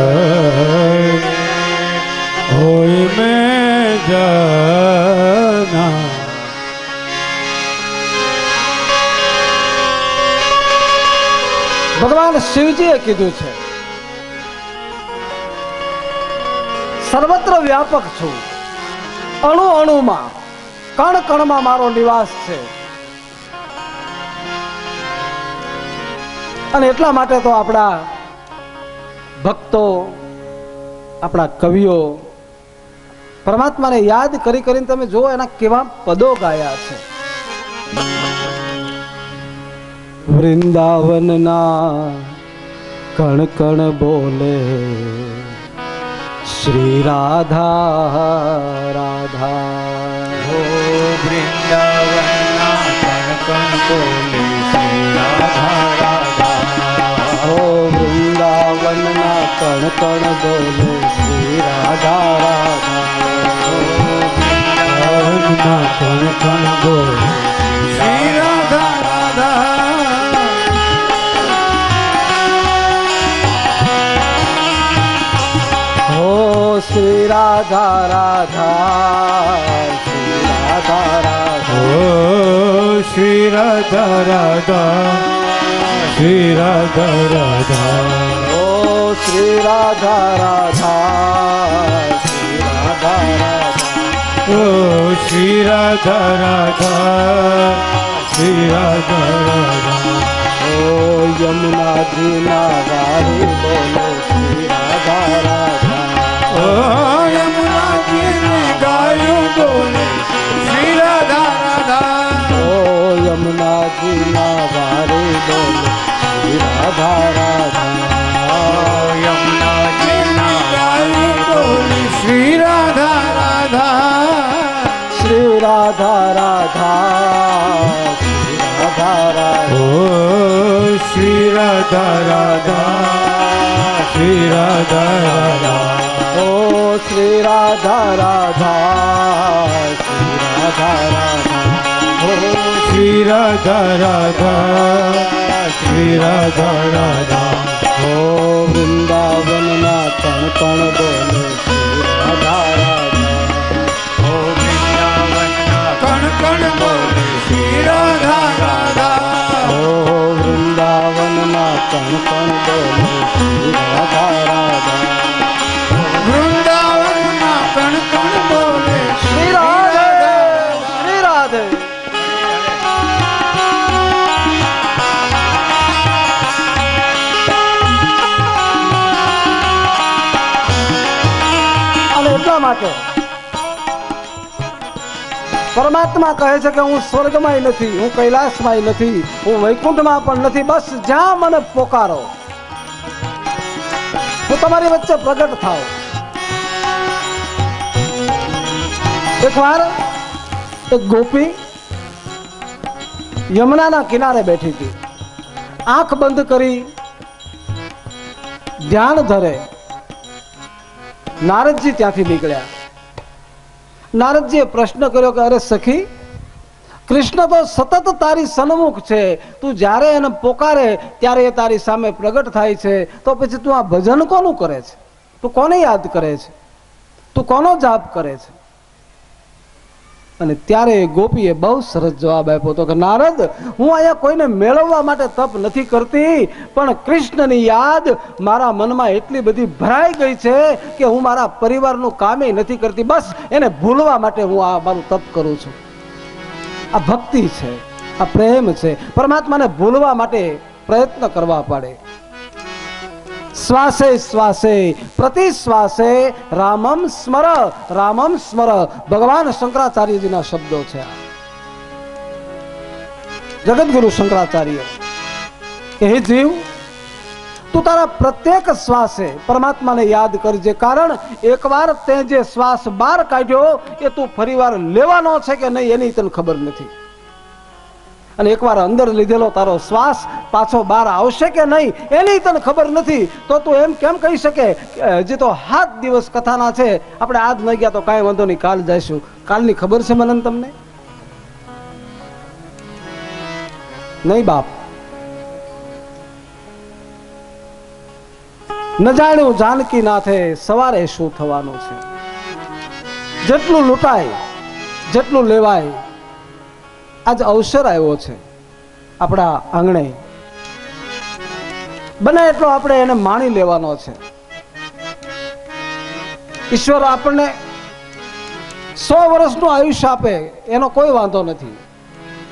હોય મેં જાના. ભગવાન શિવજીએ કીધું છે સર્વત્ર વ્યાપક છું, અણુ અણુમાં કણ કણમાં મારો નિવાસ છે. અને એટલા માટે તો આપણા ભક્તો, આપણા કવિઓ પરમાત્માને યાદ કરી કરીને તમે જુઓ એના કેવા પદો ગાયા છે. વૃંદાવનના કણ કણ બોલે શ્રી રાધા રાધા. હો વૃંદાવનના કણ કણ બોલે શ્રી રાધા રાધા. હો વૃંદાવનના કણ કણ બોલે શ્રી રાધા રાધા. વૃંદાવનના કણ કણ બોલે શ્રી રાધા રાધા. શ્રી રાધા રાધા. શ્રી રાધા રાધા. ઓ શ્રી રાધા રાધા. શ્રી રાધા રાધા. ઓ શ્રી રાધા રાધા શ્રી રાધા રાધા ઓ શ્રી રાધા રાધા શ્રી રાધા રાધા ઓ યમુનાજીના વારે બોલો શ્રી રાધા રાધા ઓ યમુનાજીને ગાયું બોલે શ્રી રાધા રાધા ઓ યમુનાજીના વારે બોલો શ્રી રાધા રાધા યમુનાજીના ગાયું બોલે શ્રી રાધા રાધા શ્રી રાધા રાધા શ્રી રાધા રાધા ઓ શ્રી રાધા રાધા શ્રી રાધા રાધા ઓ શ્રી રાધા રાધા શ્રી રાધા રાધા ઓ શ્રી રાધા રાધા શ્રી રાધા રાધા ઓ વૃંદાવનના કણ કણ બોલે શ્રી રાધા રાધા ઓ વૃંદાવનના કણ કણ બોલે શ્રી રાધા રાધા ઓ વૃંદાવનના કણ કણ બોલે શ્રી રાધા રાધા વૃંદાવનમાં કણ કણ બોલે શ્રી રાધે શ્રી રાધે અને એટલા માટે પરમાત્મા કહે છે કે હું સ્વર્ગમાં નથી, હું કૈલાસમાં નથી, હું વૈકુંઠમાં પણ નથી, બસ જ્યાં મને પોકારો હું તમારી વચ્ચે પ્રગટ થાઉં. એકવાર એક ગોપી યમુનાના કિનારે બેઠી હતી, આંખ બંધ કરી ધ્યાન ધરે. નારદજી ત્યાંથી નીકળ્યા. નારદજીએ પ્રશ્ન કર્યો કે અરે સખી, કૃષ્ણ તો સતત તારી સન્મુખ છે, તું જ્યારે એને પોકારે ત્યારે એ તારી સામે પ્રગટ થાય છે, તો પછી તું આ ભજન કોનું કરે છે? તું કોને યાદ કરે છે? તું કોનો જાપ કરે છે? અને ત્યારે ગોપીએ બહુ સરસ જવાબ આપ્યો હતો કે નારદ, હું અહીંયા કોઈને મેળવવા માટે તપ નથી કરતી, પણ કૃષ્ણની યાદ મારા મનમાં એટલી બધી ભરાઈ ગઈ છે કે હું મારા પરિવારનું કામે નથી કરતી, બસ એને ભૂલવા માટે હું આ મારું તપ કરું છું. આ ભક્તિ છે, આ પ્રેમ છે. પરમાત્માને ભૂલવા માટે પ્રયત્ન કરવા પડે. શ્વાસે શ્વાસે પ્રતિ શ્વાસે રામમ સ્મર, રામમ સ્મર, ભગવાન શંકરાચાર્યજીના શબ્દો છે. જગતગુરુ શંકરાચાર્ય કે હે જીવ, તું તારા પ્રત્યેક શ્વાસે પરમાત્માને યાદ કરજે, કારણ એકવાર તે જે શ્વાસ બહાર કાઢ્યો એ તું ફરીવાર લેવાનો છે કે નહીં એની તને ખબર નથી, અને એકવાર અંદર લીધેલો તારો શ્વાસ પાછો બહાર આવશે કે નહીં એની તને ખબર નથી. તો તું એમ કેમ કહી શકે કે હજી તો 7 દિવસ કથાના છે, આપણે આજ ન ગયા તો કાંઈ વાંધો નહીં, કાલ જઈશું. કાલની ખબર છે મને ને તમને? નહીં બાપ. ન જાણ્યું જાનકી નાથે સવારે શું થવાનું છે. જેટલું લૂંટાય જેટલું લેવાય, આજ અવસર આવ્યો છે આપણા આંગણે, બને એટલો આપણે એને માણી લેવાનો છે. ઈશ્વર આપણને 100 વર્ષનું આયુષ્ય આપે એનો કોઈ વાંધો નથી,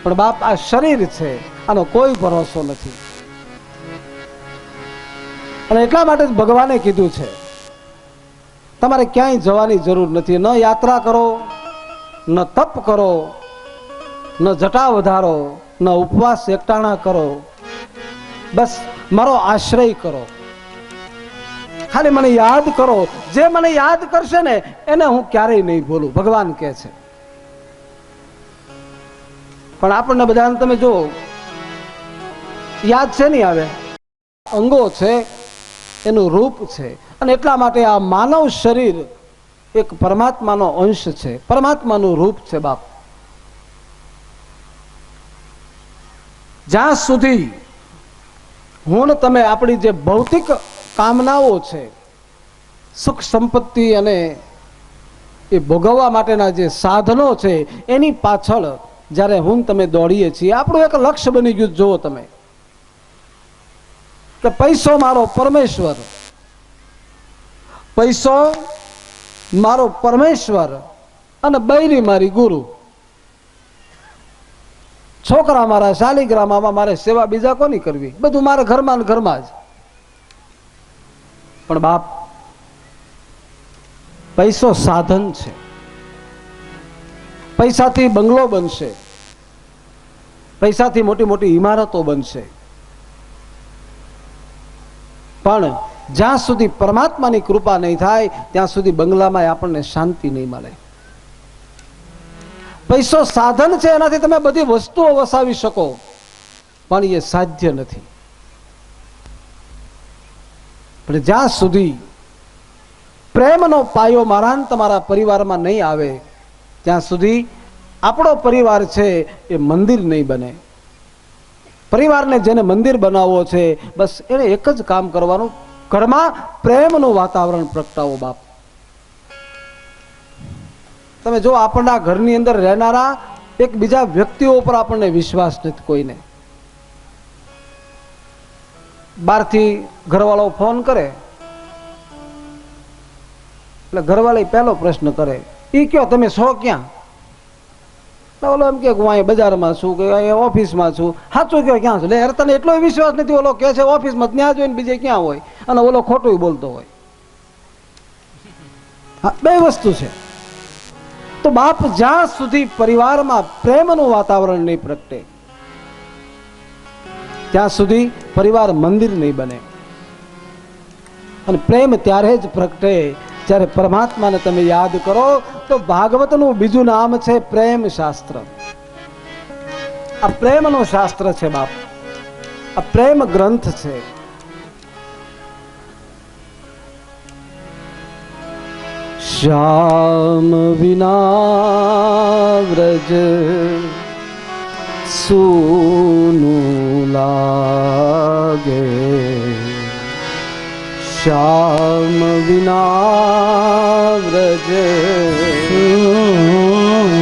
પણ બાપ આ શરીર છે આનો કોઈ ભરોસો નથી. અને એટલા માટે જ ભગવાને કીધું છે તમારે ક્યાંય જવાની જરૂર નથી, ન યાત્રા કરો, ન તપ કરો, ન જટા વધારો, ન ઉપવાસ એકટાણા કરો, બસ મારો આશ્રય કરો, ખાલી મને યાદ કરો. જે મને યાદ કરશે ને એને હું ક્યારેય નહીં ભૂલું, ભગવાન કહે છે. પણ આપણને બધાને તમે જો યાદ છે નહીં આવે, અંગો છે, એનું રૂપ છે. અને એટલા માટે આ માનવ શરીર એક પરમાત્માનો અંશ છે, પરમાત્માનું રૂપ છે બાપ. જ્યાં સુધી હું ને તમે આપણી જે ભૌતિક કામનાઓ છે, સુખ સંપત્તિ અને એ ભોગવવા માટેના જે સાધનો છે, એની પાછળ જ્યારે હું તમે દોડીએ છીએ, આપણું એક લક્ષ્ય બની ગયું. જુઓ તમે કે પૈસો મારો પરમેશ્વર, પૈસો મારો પરમેશ્વર અને બૈરી મારી ગુરુ, છોકરા મારા શાલિગ્રામમાં, મારે સેવા બીજા કોની કરવી, બધું મારા ઘરમાં ને ઘરમાં જ. પણ બાપ, પૈસો સાધન છે. પૈસાથી બંગલો બનશે, પૈસાથી મોટી મોટી ઇમારતો બનશે, પણ જ્યાં સુધી પરમાત્માની કૃપા નહીં થાય ત્યાં સુધી બંગલામાં આપણને શાંતિ નહીં મળે. પૈસો સાધન છે, એનાથી તમે બધી વસ્તુઓ વસાવી શકો, પણ એ સાધ્ય નથી. પણ જ્યાં સુધી પ્રેમનો પાયો મારા ને તમારા પરિવારમાં નહીં આવે ત્યાં સુધી આપણો પરિવાર છે એ મંદિર નહીં બને. પરિવારને જેને મંદિર બનાવવો છે, બસ એને એક જ કામ કરવાનું, ઘરમાં પ્રેમનું વાતાવરણ પ્રગટાવો. બાપ, તમે જો આપણના ઘરની અંદર રહેનારા એક બીજા વ્યક્તિઓ ઉપર આપણને વિશ્વાસ નથી કોઈને. બહારથી ઘરવાળો ફોન કરે એટલે ઘરવાળી પહેલો પ્રશ્ન કરે, ઈ કયો તમે છો ક્યાં? ઓલો એમ કે હું અહીંયા બજારમાં છું, કે અહીંયા ઓફિસમાં છું. સાચું કયો ક્યાં છું? એટલે તને એટલો વિશ્વાસ નથી. ઓલો કહે છે ઓફિસમાં, ત્યાં જોઈને બીજે ક્યાં હોય, અને ઓલો ખોટું બોલતો હોય. હા, બે વસ્તુ છે. તો બાપ, જ્યાં સુધી પરિવારમાં પ્રેમનું વાતાવરણ નહીં પ્રગટે ત્યાં સુધી પરિવાર મંદિર નહીં બને. અને પ્રેમ ત્યારે જ પ્રગટે જ્યારે પરમાત્માને તમે યાદ કરો. તો ભાગવતનું બીજું નામ છે પ્રેમ શાસ્ત્ર. આ પ્રેમનો શાસ્ત્ર છે બાપ, આ પ્રેમ ગ્રંથ છે. શ્યામ વિના વ્રજ સૂનું લાગે, શ્યામ વિના વ્રજ સૂનું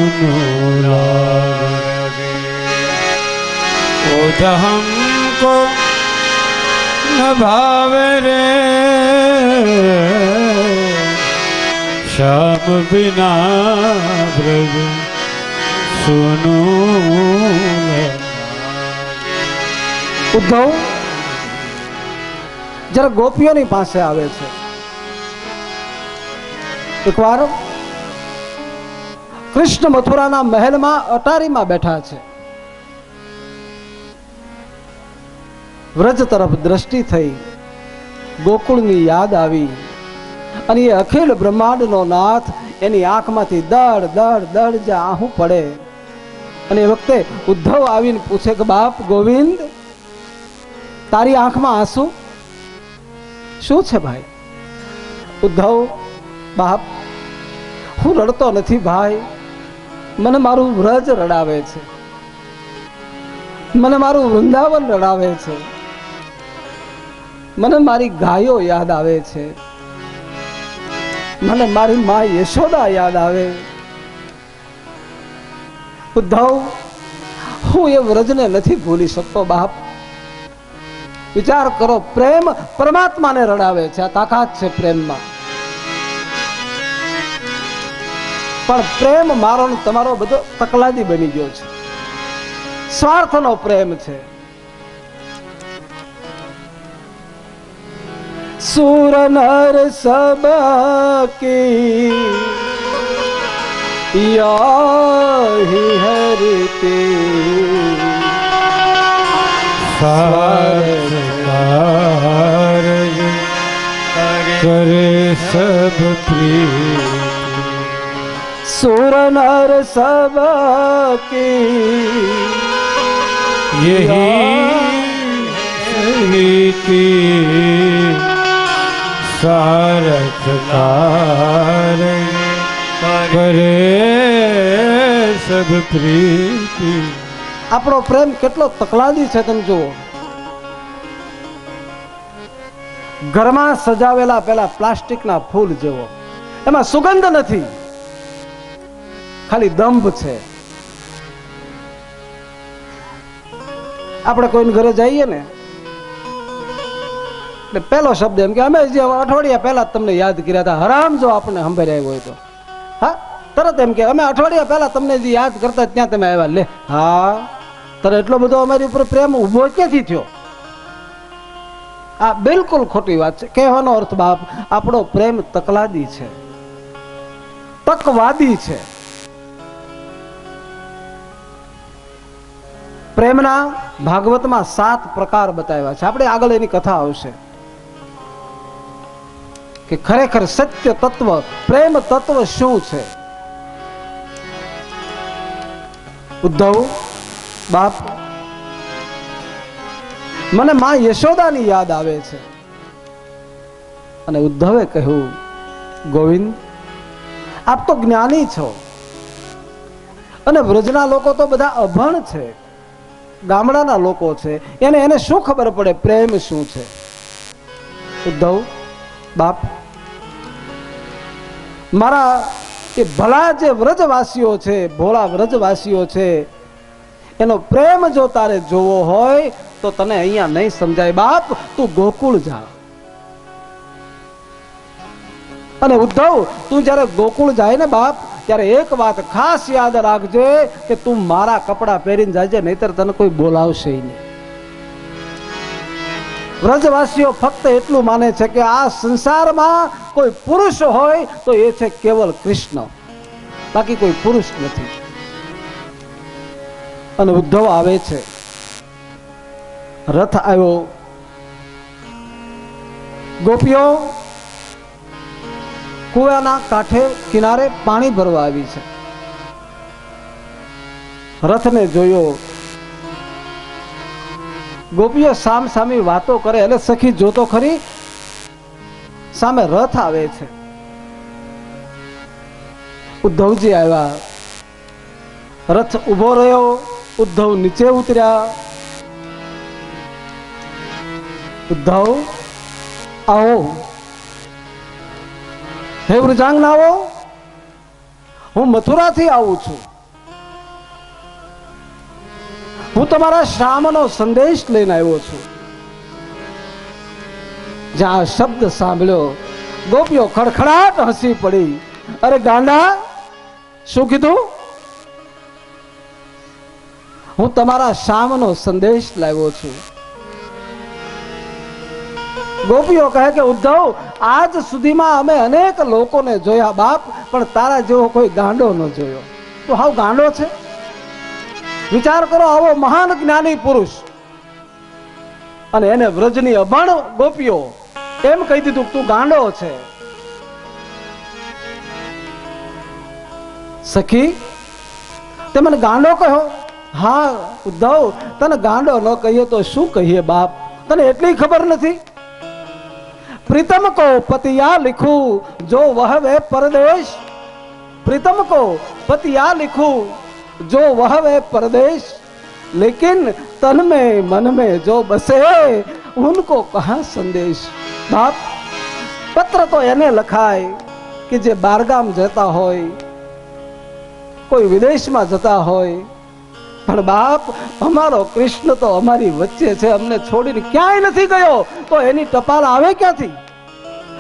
લાગે. ओझ हमको न भावे रे, श्याम बिना ब्रज सुनो. ઉદ્ધવ જરા ગોપીઓની પાસે આવે છે. એકવાર કૃષ્ણ મથુરાના મહેલમાં અટારીમાં બેઠા છે. વ્રજ તરફ દ્રષ્ટિ થઈ, ગોકુળની યાદ આવી, અને એ અખિલ બ્રહ્માંડનો નાથ એની આંખમાંથી દડ દડ દડ જે આહું પડે. અને એ વખતે ઉદ્ધવ આવીને પૂછે કે બાપ ગોવિંદ, તારી આંખમાં આંસુ શું છે ભાઈ? ઉદ્ધવ, બાપ હું રડતો નથી ભાઈ, મને મારું વ્રજ રડાવે છે, મને મારું વૃંદાવન રડાવે છે, મને મારી ગાયો યાદ આવે છે, મને મારી મા યશોદા યાદ આવે. ઉદ્ધવ, હું એ વ્રજને નથી ભૂલી શકતો બાપ. વિચાર કરો, પ્રેમ પરમાત્માને રડાવે છે, આ તાકાત છે પ્રેમમાં. પણ પ્રેમ મારો ને તમારો બધો તકલાદી બની ગયો છે, સ્વાર્થનો પ્રેમ છે. સુર નર સબ કી યાહી હરિતે, सारकार करे सब प्रिय. सुर नर सब की यही की सारकार करे सब प्रीति. આપણો પ્રેમ કેટલો તકલાદી છે તમે જુઓ. ઘરમાં સજાવેલા પેલા પ્લાસ્ટિકના ફૂલ જેવો, એમાં સુગંધ નથી, ખાલી દંભ છે. આપણે કોઈને ઘરે જઈએ ને એટલે પહેલો શબ્દ એમ કે અમે જે અઠવાડિયા પહેલા તમને યાદ કર્યા હતા. હરામ જો આપણને સંભળાય હોય તો હા તરત એમ કે અમે અઠવાડિયા પહેલા તમને જે યાદ કરતા ત્યાં તમે આવ્યા. લે હા તરત એટલો બધો અમારી ઉપર પ્રેમ ઉભો ક્યાંથી થયો? આ બિલકુલ ખોટી વાત છે. કહેવાનો અર્થ બાપ આપણો પ્રેમ તકલાદી છે, તકવાદી છે. પ્રેમના ભાગવતમાં 7 પ્રકાર બતાવ્યા છે. આપણે આગળ એની કથા આવશે કે ખરેખર સત્ય તત્વ પ્રેમ તત્વ શું છે. ઉદ્ધવ બાપ મને માં યશોદાની યાદ આવે છે. અને ઉદ્ધવે કહ્યું ગોવિંદ આપ તો જ્ઞાની છો અને વ્રજના લોકો તો બધા અભણ છે, ગામડાના લોકો છે, એને શું ખબર પડે પ્રેમ શું છે? ઉદ્ધવ બાપ મારા એ ભલા જે વ્રજવાસીઓ છે, ભોળા વ્રજવાસીઓ છે, એનો પ્રેમ જો તારે જોવો હોય તો તને અહીંયા નહીં સમજાય બાપ, તું ગોકુળ જા. અને ઉદ્ધવ તું જ્યારે ગોકુળ જાય ને બાપ ત્યારે એક વાત ખાસ યાદ રાખજે કે તું મારા કપડા પહેરીને જાજે, નહીતર તને કોઈ બોલાવશે નહીં. વ્રજવાસીઓ ફક્ત એટલું માને છે કે આ સંસારમાં કોઈ પુરુષ હોય તો એ છે કેવલ કૃષ્ણ, બાકી કોઈ પુરુષ નથી. અને ઉદ્ધવ આવે છે, રથ આવ્યો, ગોપીઓ કુવાના કાંઠે કિનારે પાણી ભરવા આવી છે. રથને જોયો, ગોપીઓ સામ સામી વાતો કરે. એટલે સખી જોતો ખરી, સામે રથ આવે છે. ઉદ્ધવજી આવ્યા, રથ ઉભો રહ્યો, ઉદ્ધવ નીચે ઉતર્યા. ઉદ્ધવ આવો, હે વૃજાંગનાઓ, હું મથુરાથી આવું છું. હું તમારા શ્યામનો સંદેશ લઈને આવ્યો છું. જ્યાં શબ્દ સાંભળ્યો ગોપીઓ ખડખડાટ હસી પડી. અરે ગાંડા, શું કીધું? હું તમારા શ્યામનો સંદેશ લાવ્યો છું. ગોપીઓ કહે કે ઉદ્ધવ આજ સુધીમાં અમે અનેક લોકોને જોયા બાપ, પણ તારા જેવો કોઈ ગાંડો ન જોયો. તો હાવ ગાંડો છે? વિચાર કરો, આવો મહાન જ્ઞાની પુરુષ અને એને વ્રજની અભણ ગોપીઓ એમ કહી દીધું તું ગાંડો છે. સખી તે મને ગાંડો કહ્યો? હા ઉદ્ધવ, તને ગાંડો ન કહીએ તો શું કહીએ બાપ? તને એટલી ખબર નથી? प्रीतम को पतिया लिखूं जो वह वे परदेश, प्रीतम को पतिया लिखूं जो वह वे परदेश, लेकिन तन में मन में जो बसे उनको कहां संदेश. बाप पत्र तो એને લખાય કે જે બારગામ જતા હોય, કોઈ વિદેશમાં જતા હોય, પણ બાપ અમારો કૃષ્ણ તો અમારી વચ્ચે છે, અમને છોડીને ક્યાંય નથી ગયો, તો એની ટપાલ આવે ક્યાંથી?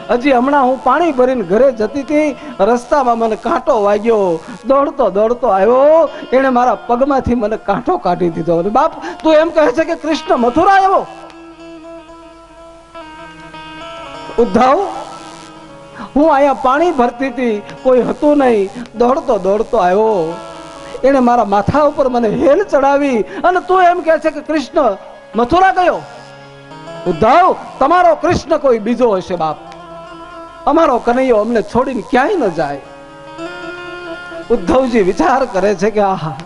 હજી હમણાં હું પાણી ભરીને ઘરે જતી હતી, રસ્તામાં મને કાંટો વાગ્યો, દોડતો દોડતો આવ્યો, એને મારા પગમાંથી મને કાંટો કાઢી દીધો. અને બાપ તું એમ કહે છે કે કૃષ્ણ મથુરા આવ્યો? ઉદ્ધવ હું અહીંયા પાણી ભરતી હતી, કોઈ હતું નહીં, દોડતો દોડતો આવ્યો, એને મારા માથા ઉપર મને હેલ ચડાવી, અને તું એમ કહે છે કે કૃષ્ણ મથુરા ગયો? ઉદ્ધવ તમારો કૃષ્ણ કોઈ બીજો હશે બાપ, અમારો કનૈયો અમને છોડીને ક્યાંય ન જાય. ઉદ્ધવજી વિચાર કરે છે કે આહા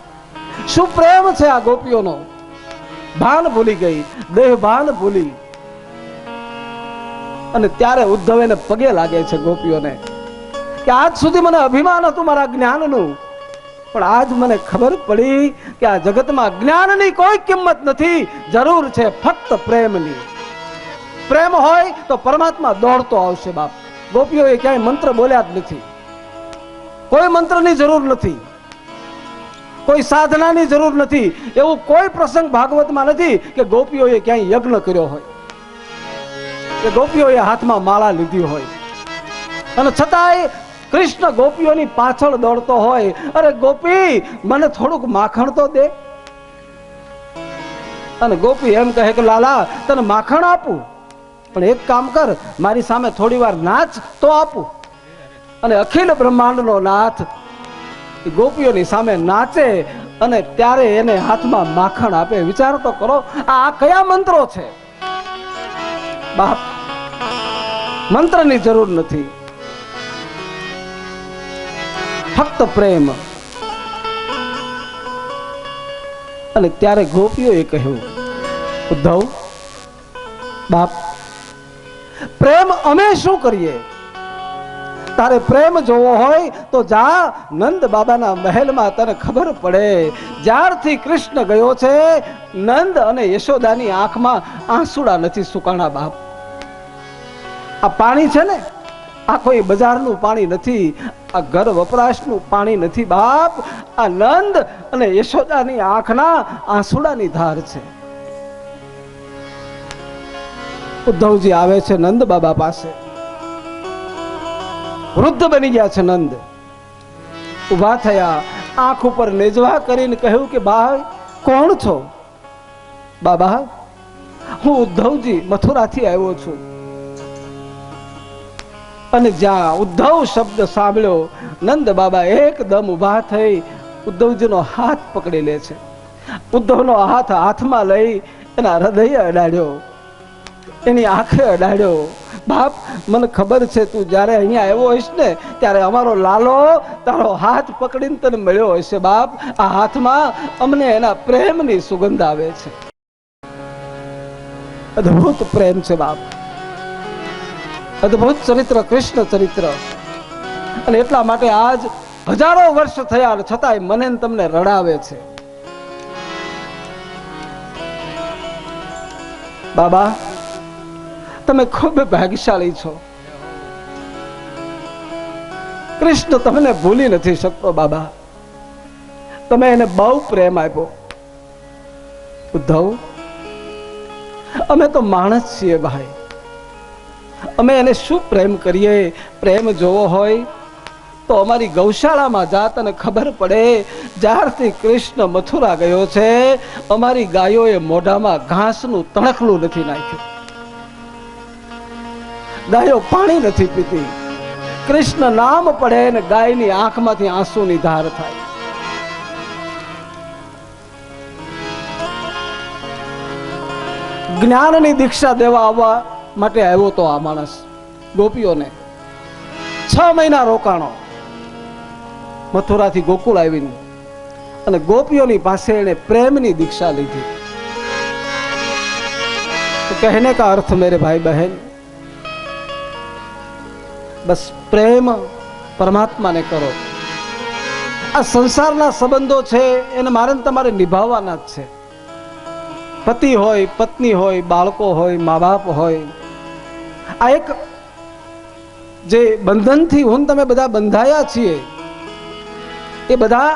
શું પ્રેમ છે આ ગોપીઓનો. ભાન ભૂલી ગઈ, દેહ ભાન ભૂલી. અને ત્યારે ઉદ્ધવ એને પગે લાગે છે ગોપીઓને કે આજ સુધી મને અભિમાન હતું મારા જ્ઞાનનું, પણ આજ મને ખબર પડી કે આ જગતમાં જ્ઞાનની કોઈ કિંમત નથી, જરૂર છે ફક્ત પ્રેમની. પ્રેમ હોય તો પરમાત્મા દોડતો આવશે બાપ. ગોપીઓએ ક્યાંય મંત્ર બોલ્યા જ નથી, કોઈ મંત્રની જરૂર નથી, કોઈ સાધનાની જરૂર નથી. એવું કોઈ પ્રસંગ ભાગવતમાં નથી કે ગોપીઓએ ક્યાંય યજ્ઞ કર્યો હોય. કે ગોપીઓએ હાથમાં માળા લીધી હોય અને છતાંય કૃષ્ણ ગોપીઓની પાછળ દોડતો હોય, અરે ગોપી મને થોડુંક માખણ તો દે. અને ગોપી એમ કહે કે લાલા તને માખણ આપું, પણ એક કામ કર, મારી સામે થોડી વાર નાચ તો આપું. અને અખિલ બ્રહ્માંડનો નાથ ગોપીઓની સામે નાચે અને ત્યારે એને હાથમાં માખણ આપે. વિચાર તો કરો, આ કયા મંત્રો છે બાપ? મંત્રની જરૂર નથી, ફક્ત પ્રેમ. અને ત્યારે ગોપીઓએ કહ્યું, ઉદ્ધવ બાપ, પ્રેમ અમે શું કરીએ? તારે પ્રેમ જોવો હોય તો જા નંદ બાબાના મહેલમાં, તને ખબર પડે. જ્યારથી કૃષ્ણ ગયો છે નંદ અને યશોદાની આંખમાં આંસુડા નથી સુકાણા બાપ. આ પાણી છે ને, આ કોઈ બજારનું પાણી નથી, આ ઘર વપરાશનું પાણી નથી બાપ. આ નંદ અને યશોદાની આંખના આંસુડાની ધાર છે. ઉદ્ધવજી આવે છે નંદ બાબા પાસે. વૃદ્ધ બની ગયા છે નંદ. ઉભા થયા, આંખ ઉપર નેજવા કરીને કહ્યું કે બા કોણ છો? બાબા હું ઉદ્ધવજી મથુરાથી આવ્યો છું. અને જ્યાં ઉદ્ધવ શબ્દ સાંભળ્યો નંદ બાબા એકદમ ઉભા થઈ ઉદ્ધવજીનો હાથ પકડી લે છે. ઉદ્ધવનો હાથ હાથમાં લઈ એના હૃદય અડાડ્યો, એની આંખે અડાડ્યો. બાપ મને ખબર છે તું જ્યારે અહીંયા આવ્યો હોઈશ ને ત્યારે અમારો લાલો તારો હાથ પકડીને તને મળ્યો હશે બાપ. આ હાથમાં અમને એના પ્રેમની સુગંધ આવે છે. અદ્ભુત પ્રેમ છે બાપ, અદ્ભુત ચરિત્ર, કૃષ્ણ ચરિત્ર. અને એટલા માટે આજ હજારો વર્ષ થયા છતાંય મને તમને રડાવે છે બાબા. તમે ખૂબ ભાગ્યશાળી છો. કૃષ્ણ તમને ભૂલી નથી શકતો બાબા. તમે એને બહુ પ્રેમ આપ્યો. ઉદ્ધવ અમે તો માણસ છીએ ભાઈ, અમે એને શું પ્રેમ કરીએ? પ્રેમ જોવો હોય તો અમારી ગૌશાળામાં જાત અને ખબર પડે. જ્યારથી કૃષ્ણ મથુરા ગયો છે અમારી ગાયોએ મોઢામાં ઘાસનું તણખલું નથી નાખ્યું, ગાયો પાણી નથી પીતી. કૃષ્ણ નામ પડે ને ગાયની આંખમાંથી આંસુની ધાર થાય. જ્ઞાનની દીક્ષા દેવા આવવા માટે આવ્યો તો આ માણસ ગોપીઓને. 6 મહિના રોકાણો મથુરાથી ગોકુળ આવીને, અને ગોપીઓની પાસે એને પ્રેમની દીક્ષા લીધી. તો કહેને કા અર્થ મેરે ભાઈ બહેન, બસ પ્રેમ પરમાત્માને કરો. આ સંસારના સંબંધો છે એને મારે તમારે નિભાવવાના જ છે. પતિ હોય, પત્ની હોય, બાળકો હોય, મા બાપ હોય, આ એક જે બંધનથી હું તમે બધા બંધાયા છીએ એ બધા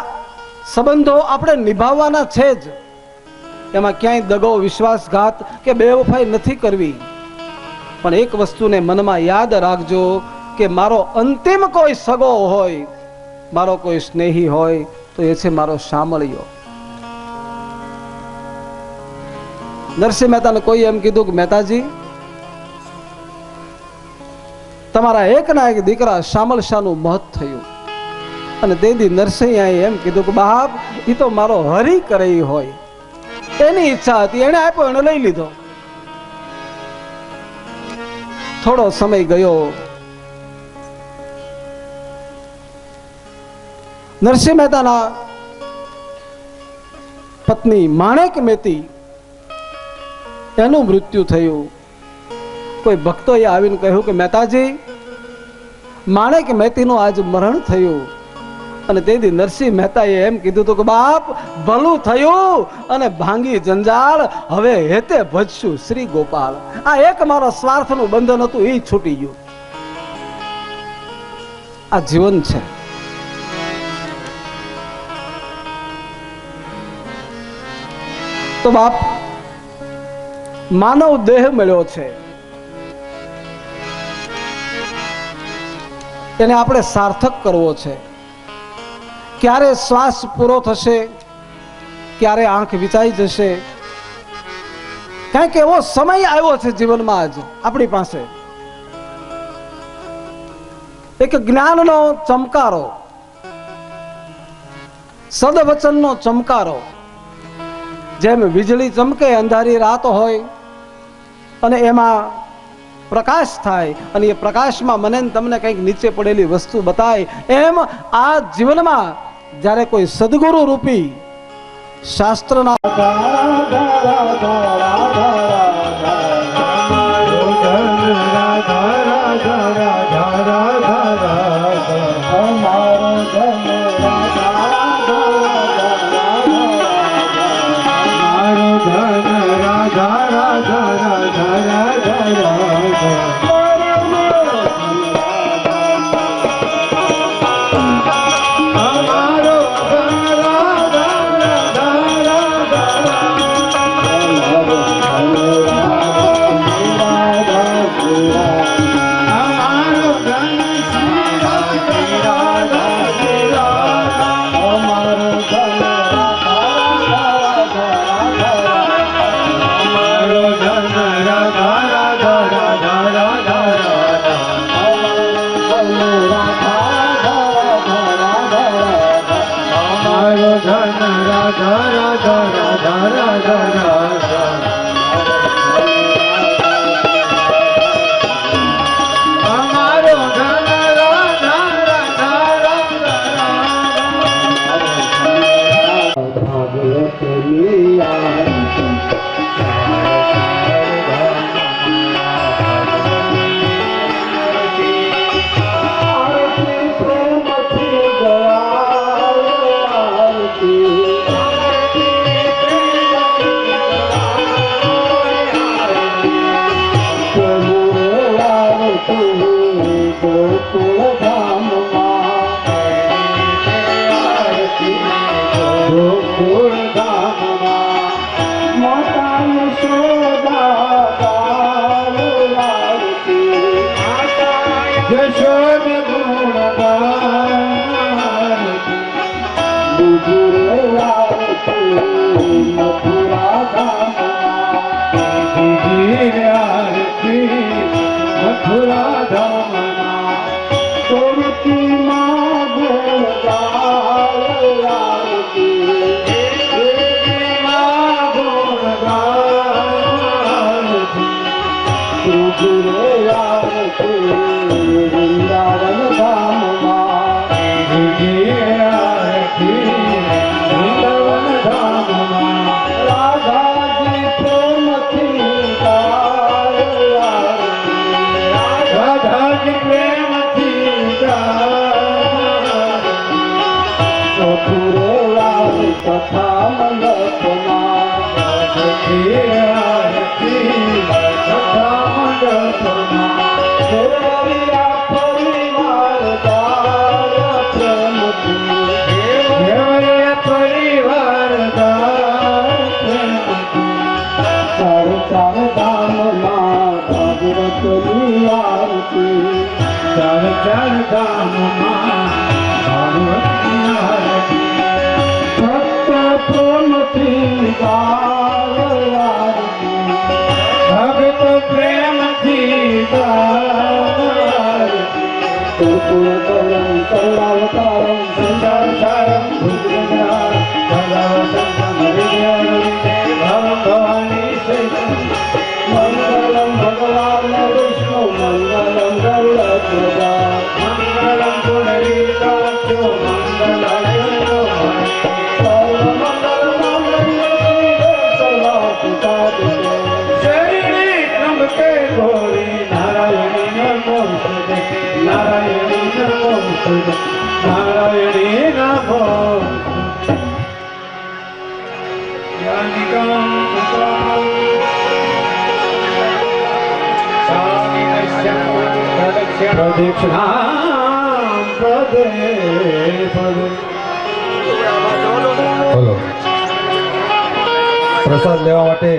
સંબંધો આપણે નિભાવવાના છે જ. એમાં ક્યાંય દગો, વિશ્વાસઘાત કે બેવફાઈ નથી કરવી. પણ એક વસ્તુને મનમાં યાદ રાખજો કે મારો અંતિમ કોઈ સગો હોય, મારો કોઈ સ્નેહી હોય તો એ છે મારો શામળિયો. નરસિંહ મહેતાને કોઈ એમ કીધું કે મહેતાજી તમારા એકના એક દીકરા શામળ શાહનું મોત થયું. અને તેથી નરસિંહ એમ કીધું કે બાપ એ તો મારો હરી કરે હોય, એની ઈચ્છા હતી, એને આપ્યો, એને લઈ લીધો. થોડો સમય ગયો, નરસિંહ મહેતાના પત્ની માણેક મહેતી એનું મૃત્યુ થયું. કોઈ ભક્તોએ આવીને કહ્યું કે મહેતાજી માણેક મહેતીનું આજ મરણ થયું. અને તેથી નરસિંહ મહેતાએ એમ કીધું હતું કે બાપ ભલું થયું અને ભાંગી જંજાળ, હવે હેતે ભજશું શ્રી ગોપાલ. આ એક મારો સ્વાર્થનું બંધન હતું, એ છૂટી ગયું. આ જીવન છે. તો બાપ માનવ દેહ મળ્યો છે, એને આપણે સાર્થક કરવો છે. ક્યારે શ્વાસ પૂરો થશે, ક્યારે આંખ વિચાઈ જશે, કારણ કે એવો સમય આવ્યો છે જીવનમાં આજ આપણી પાસે. એક જ્ઞાનનો ચમકારો, સદવચનનો ચમકારો, જેમ વીજળી ચમકે અંધારી રાત હોય અને એમાં પ્રકાશ થાય અને એ પ્રકાશમાં મને ને તમને કંઈક નીચે પડેલી વસ્તુ બતાય, એમ આ જીવનમાં જ્યારે કોઈ સદગુરુ રૂપી શાસ્ત્રના પ્રસાદ લેવા માટે